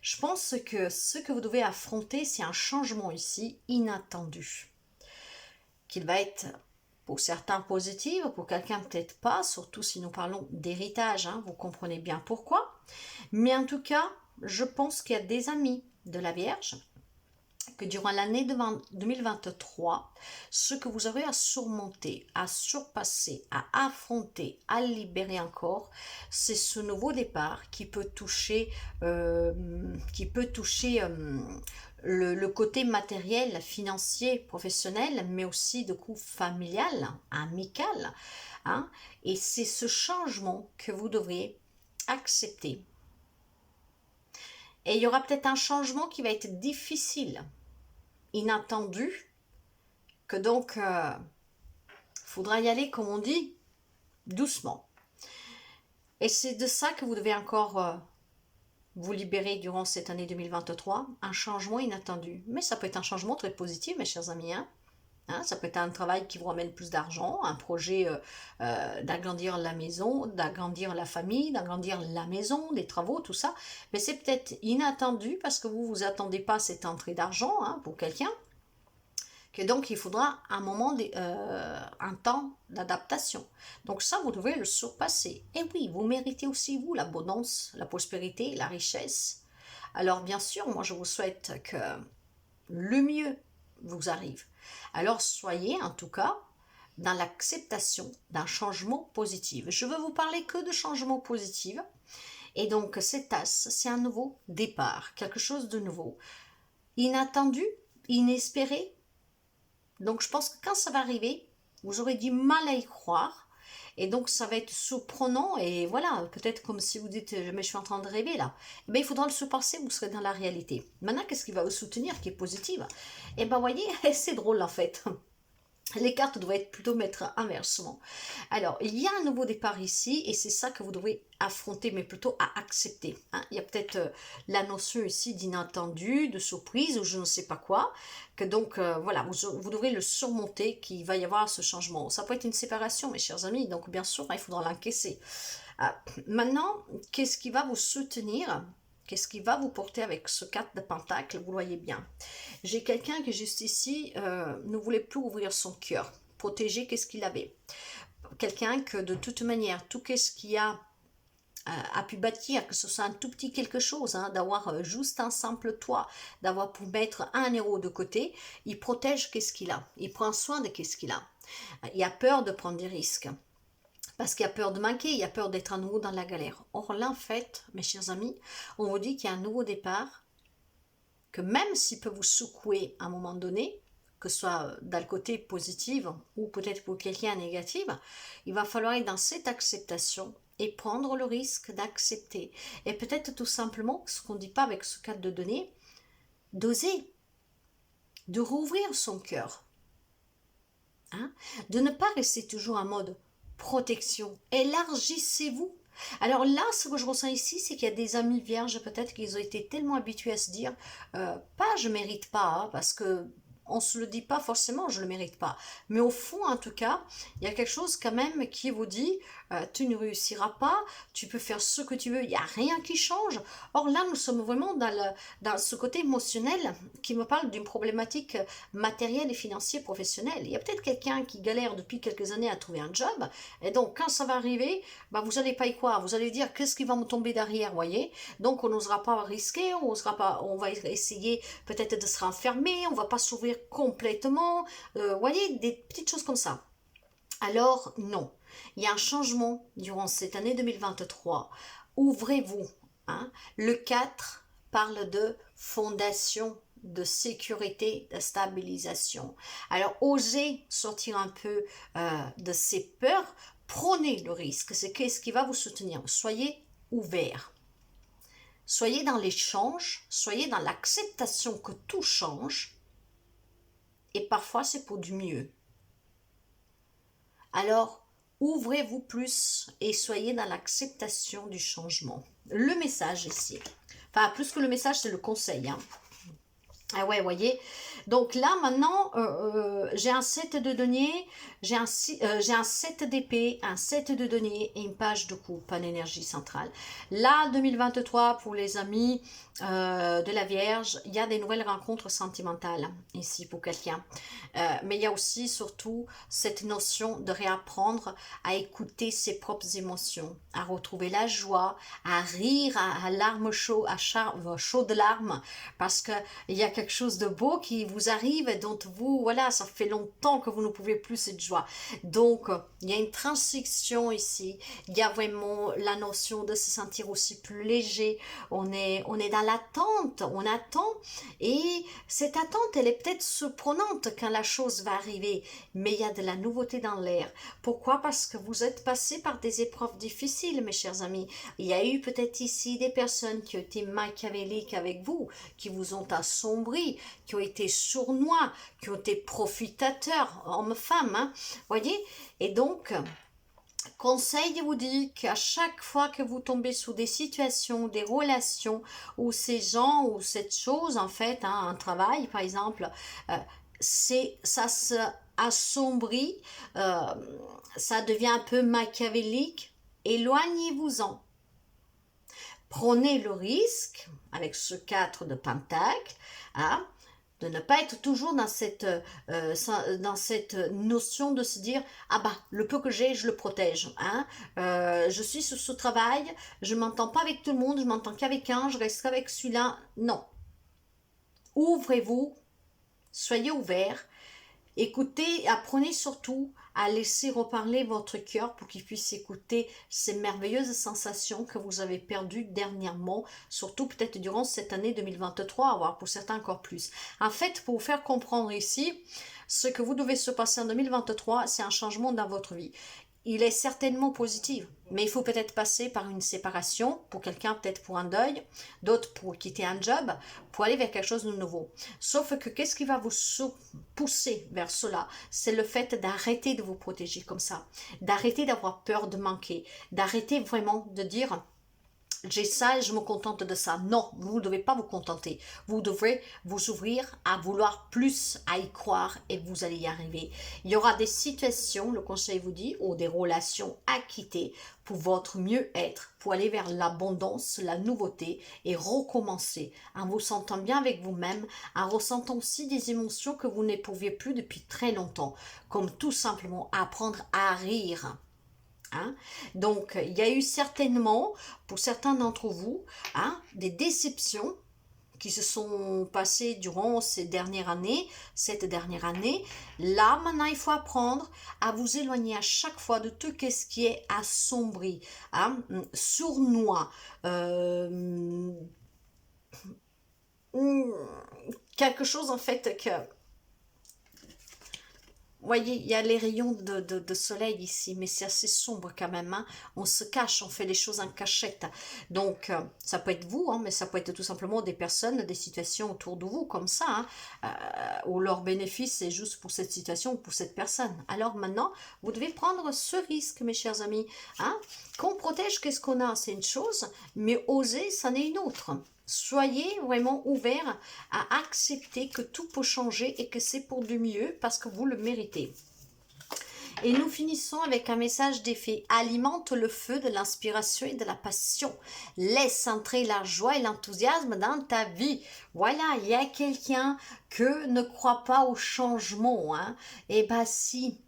Je pense que ce que vous devez affronter, c'est un changement ici inattendu, qu'il va être pour certains positif, pour quelqu'un peut-être pas, surtout si nous parlons d'héritage, hein, vous comprenez bien pourquoi. Mais en tout cas, je pense qu'il y a des amis de la Vierge que durant l'année 2023, ce que vous aurez à surmonter, à surpasser, à affronter, à libérer encore, c'est ce nouveau départ qui peut toucher, le côté matériel, financier, professionnel, mais aussi de coup familial, amical, hein, et c'est ce changement que vous devriez accepter. Et il y aura peut-être un changement qui va être difficile, inattendu, que donc faudra y aller, comme on dit, doucement. Et c'est de ça que vous devez encore vous libérer durant cette année 2023, un changement inattendu. Mais ça peut être un changement très positif, mes chers amis, hein. Ça peut être un travail qui vous ramène plus d'argent, un projet d'agrandir la maison, d'agrandir la famille, d'agrandir la maison, des travaux, tout ça. Mais c'est peut-être inattendu parce que vous ne vous attendez pas à cette entrée d'argent, hein, pour quelqu'un. Que donc il faudra un temps d'adaptation. Donc ça, vous devez le surpasser. Et oui, vous méritez aussi, vous, l'abondance, la prospérité, la richesse. Alors bien sûr, moi je vous souhaite que le mieux vous arrive. Alors soyez en tout cas dans l'acceptation d'un changement positif. Je veux vous parler que de changements positifs. Et donc cet as, c'est un nouveau départ, quelque chose de nouveau, inattendu, inespéré. Donc je pense que quand ça va arriver, vous aurez du mal à y croire. Et donc ça va être surprenant et voilà, peut-être comme si vous dites mais je suis en train de rêver là. Mais il faudra le surpasser, vous serez dans la réalité. Maintenant, qu'est-ce qui va vous soutenir qui est positif? Et ben voyez, c'est drôle en fait. Les cartes doivent être plutôt mettre inversement. Alors, il y a un nouveau départ ici et c'est ça que vous devez affronter, mais plutôt à accepter. Hein. Il y a peut-être la notion ici d'inattendu, de surprise ou je ne sais pas quoi, que donc, voilà, vous devrez le surmonter, qu'il va y avoir ce changement. Ça peut être une séparation, mes chers amis, donc bien sûr, il faudra l'encaisser. Maintenant, qu'est-ce qui va vous soutenir? Qu'est-ce qui va vous porter avec ce 4 de Pentacle? Vous le voyez bien. J'ai quelqu'un qui juste ici ne voulait plus ouvrir son cœur, protéger qu'est-ce qu'il avait. Quelqu'un que de toute manière, tout ce qu'il a pu bâtir, que ce soit un tout petit quelque chose, hein, d'avoir juste un simple toit, d'avoir pour mettre 1 € de côté, il protège qu'est-ce qu'il a, il prend soin de qu'est-ce qu'il a. Il a peur de prendre des risques. Parce qu'il a peur de manquer, il a peur d'être à nouveau dans la galère. Or là, en fait, mes chers amis, on vous dit qu'il y a un nouveau départ, que même s'il peut vous secouer à un moment donné, que ce soit dans le côté positif ou peut-être pour quelqu'un négatif, il va falloir être dans cette acceptation et prendre le risque d'accepter. Et peut-être tout simplement, ce qu'on ne dit pas avec ce cadre de données, d'oser, de rouvrir son cœur. Hein, de ne pas rester toujours en mode protection. Élargissez-vous. Alors là, ce que je ressens ici, c'est qu'il y a des amis vierges, peut-être qu'ils ont été tellement habitués à se dire, pas je mérite pas, hein, parce que on se le dit pas forcément, je le mérite pas. Mais au fond, en tout cas, il y a quelque chose quand même qui vous dit, tu ne réussiras pas, tu peux faire ce que tu veux, il n'y a rien qui change. Or là, nous sommes vraiment dans ce côté émotionnel qui me parle d'une problématique matérielle et financière professionnelle. Il y a peut-être quelqu'un qui galère depuis quelques années à trouver un job, et donc quand ça va arriver, bah, vous n'allez pas y croire, vous allez dire qu'est-ce qui va me tomber derrière, voyez. Donc on n'osera pas risquer, on va essayer peut-être de se renfermer, on va pas s'ouvrir complètement, voyez, des petites choses comme ça. Alors non, il y a un changement durant cette année 2023. Ouvrez-vous. Hein. Le 4 parle de fondation, de sécurité, de stabilisation. Alors osez sortir un peu de ces peurs, prenez le risque. C'est qu'est-ce qui va vous soutenir. Soyez ouverts. Soyez dans l'échange, soyez dans l'acceptation que tout change. Et parfois, c'est pour du mieux. Alors, ouvrez-vous plus et soyez dans l'acceptation du changement. Le message ici. Enfin, plus que le message, c'est le conseil. Hein. Ah ouais, voyez. Donc là, maintenant, j'ai un set de deniers, j'ai un set d'épée, un set de deniers et une page de coupe en énergie centrale. Là, 2023, pour les amis de la Vierge, il y a des nouvelles rencontres sentimentales ici pour quelqu'un. Mais il y a aussi, surtout, cette notion de réapprendre à écouter ses propres émotions, à retrouver la joie, à rire à larmes chaudes, à chaudes larmes, parce qu'il y a quelque chose de beau qui vous arrive et dont vous, voilà, ça fait longtemps que vous ne pouvez plus cette joie. Donc, il y a une transition ici. Il y a vraiment la notion de se sentir aussi plus léger. On est dans l'attente, on attend. Et cette attente, elle est peut-être surprenante quand la chose va arriver. Mais il y a de la nouveauté dans l'air. Pourquoi? Parce que vous êtes passé par des épreuves difficiles, mes chers amis. Il y a eu peut-être ici des personnes qui ont été machiavéliques avec vous, qui vous ont assombri, qui ont été sournois, qui ont été profitateurs, hommes-femmes, hein, voyez. Et donc, conseil vous dit qu'à chaque fois que vous tombez sous des situations, des relations, où ces gens, ou cette chose, en fait, hein, un travail, par exemple, ça se assombrit, ça devient un peu machiavélique, éloignez-vous-en. Prenez le risque, avec ce 4 de Pentacle, hein, de ne pas être toujours dans cette notion de se dire « Ah bah, le peu que j'ai, je le protège. Hein. Je suis sur ce travail, je ne m'entends pas avec tout le monde, je m'entends qu'avec un, je reste qu'avec celui-là. » Non. Ouvrez-vous, soyez ouverts. Écoutez, apprenez surtout à laisser reparler votre cœur pour qu'il puisse écouter ces merveilleuses sensations que vous avez perdues dernièrement, surtout peut-être durant cette année 2023, voire pour certains encore plus. En fait, pour vous faire comprendre ici, ce que vous devez se passer en 2023, c'est un changement dans votre vie. il est certainement positif. Mais il faut peut-être passer par une séparation, pour quelqu'un peut-être pour un deuil, d'autres pour quitter un job, pour aller vers quelque chose de nouveau. Sauf que qu'est-ce qui va vous pousser vers cela? C'est le fait d'arrêter de vous protéger comme ça, d'arrêter d'avoir peur de manquer, d'arrêter vraiment de dire j'ai ça et je me contente de ça. Non, vous ne devez pas vous contenter. Vous devrez vous ouvrir à vouloir plus, à y croire et vous allez y arriver. Il y aura des situations, le conseil vous dit, ou des relations à quitter pour votre mieux-être, pour aller vers l'abondance, la nouveauté et recommencer en vous sentant bien avec vous-même, en ressentant aussi des émotions que vous n'éprouviez plus depuis très longtemps, comme tout simplement apprendre à rire. Hein? Donc, il y a eu certainement, pour certains d'entre vous, hein, des déceptions qui se sont passées durant cette dernière année. Là, maintenant, il faut apprendre à vous éloigner à chaque fois de tout ce qui est assombri, hein, sournois, quelque chose en fait que... Voyez, il y a les rayons de soleil ici, mais c'est assez sombre quand même. Hein. On se cache, on fait les choses en cachette. Donc, ça peut être vous, hein, mais ça peut être tout simplement des personnes, des situations autour de vous, comme ça, hein, où leur bénéfice c'est juste pour cette situation ou pour cette personne. Alors maintenant, vous devez prendre ce risque, mes chers amis. Hein. Qu'on protège, qu'est-ce qu'on a? C'est une chose, mais oser, c'en est une autre. Soyez vraiment ouverts à accepter que tout peut changer et que c'est pour du mieux parce que vous le méritez. Et nous finissons avec un message d'effet. Alimente le feu de l'inspiration et de la passion. Laisse entrer la joie et l'enthousiasme dans ta vie. Voilà, il y a quelqu'un que ne croit pas au changement. Hein. Eh bien si,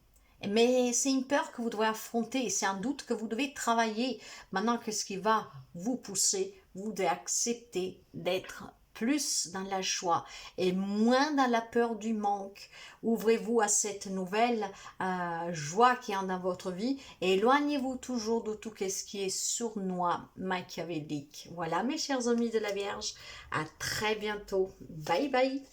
mais c'est une peur que vous devez affronter, c'est un doute que vous devez travailler. Maintenant, qu'est-ce qui va vous pousser? Vous devez accepter d'être plus dans la joie et moins dans la peur du manque. Ouvrez-vous à cette nouvelle joie qui est dans votre vie et éloignez-vous toujours de tout ce qui est sournois, machiavélique. Voilà mes chers amis de la Vierge, à très bientôt. Bye bye.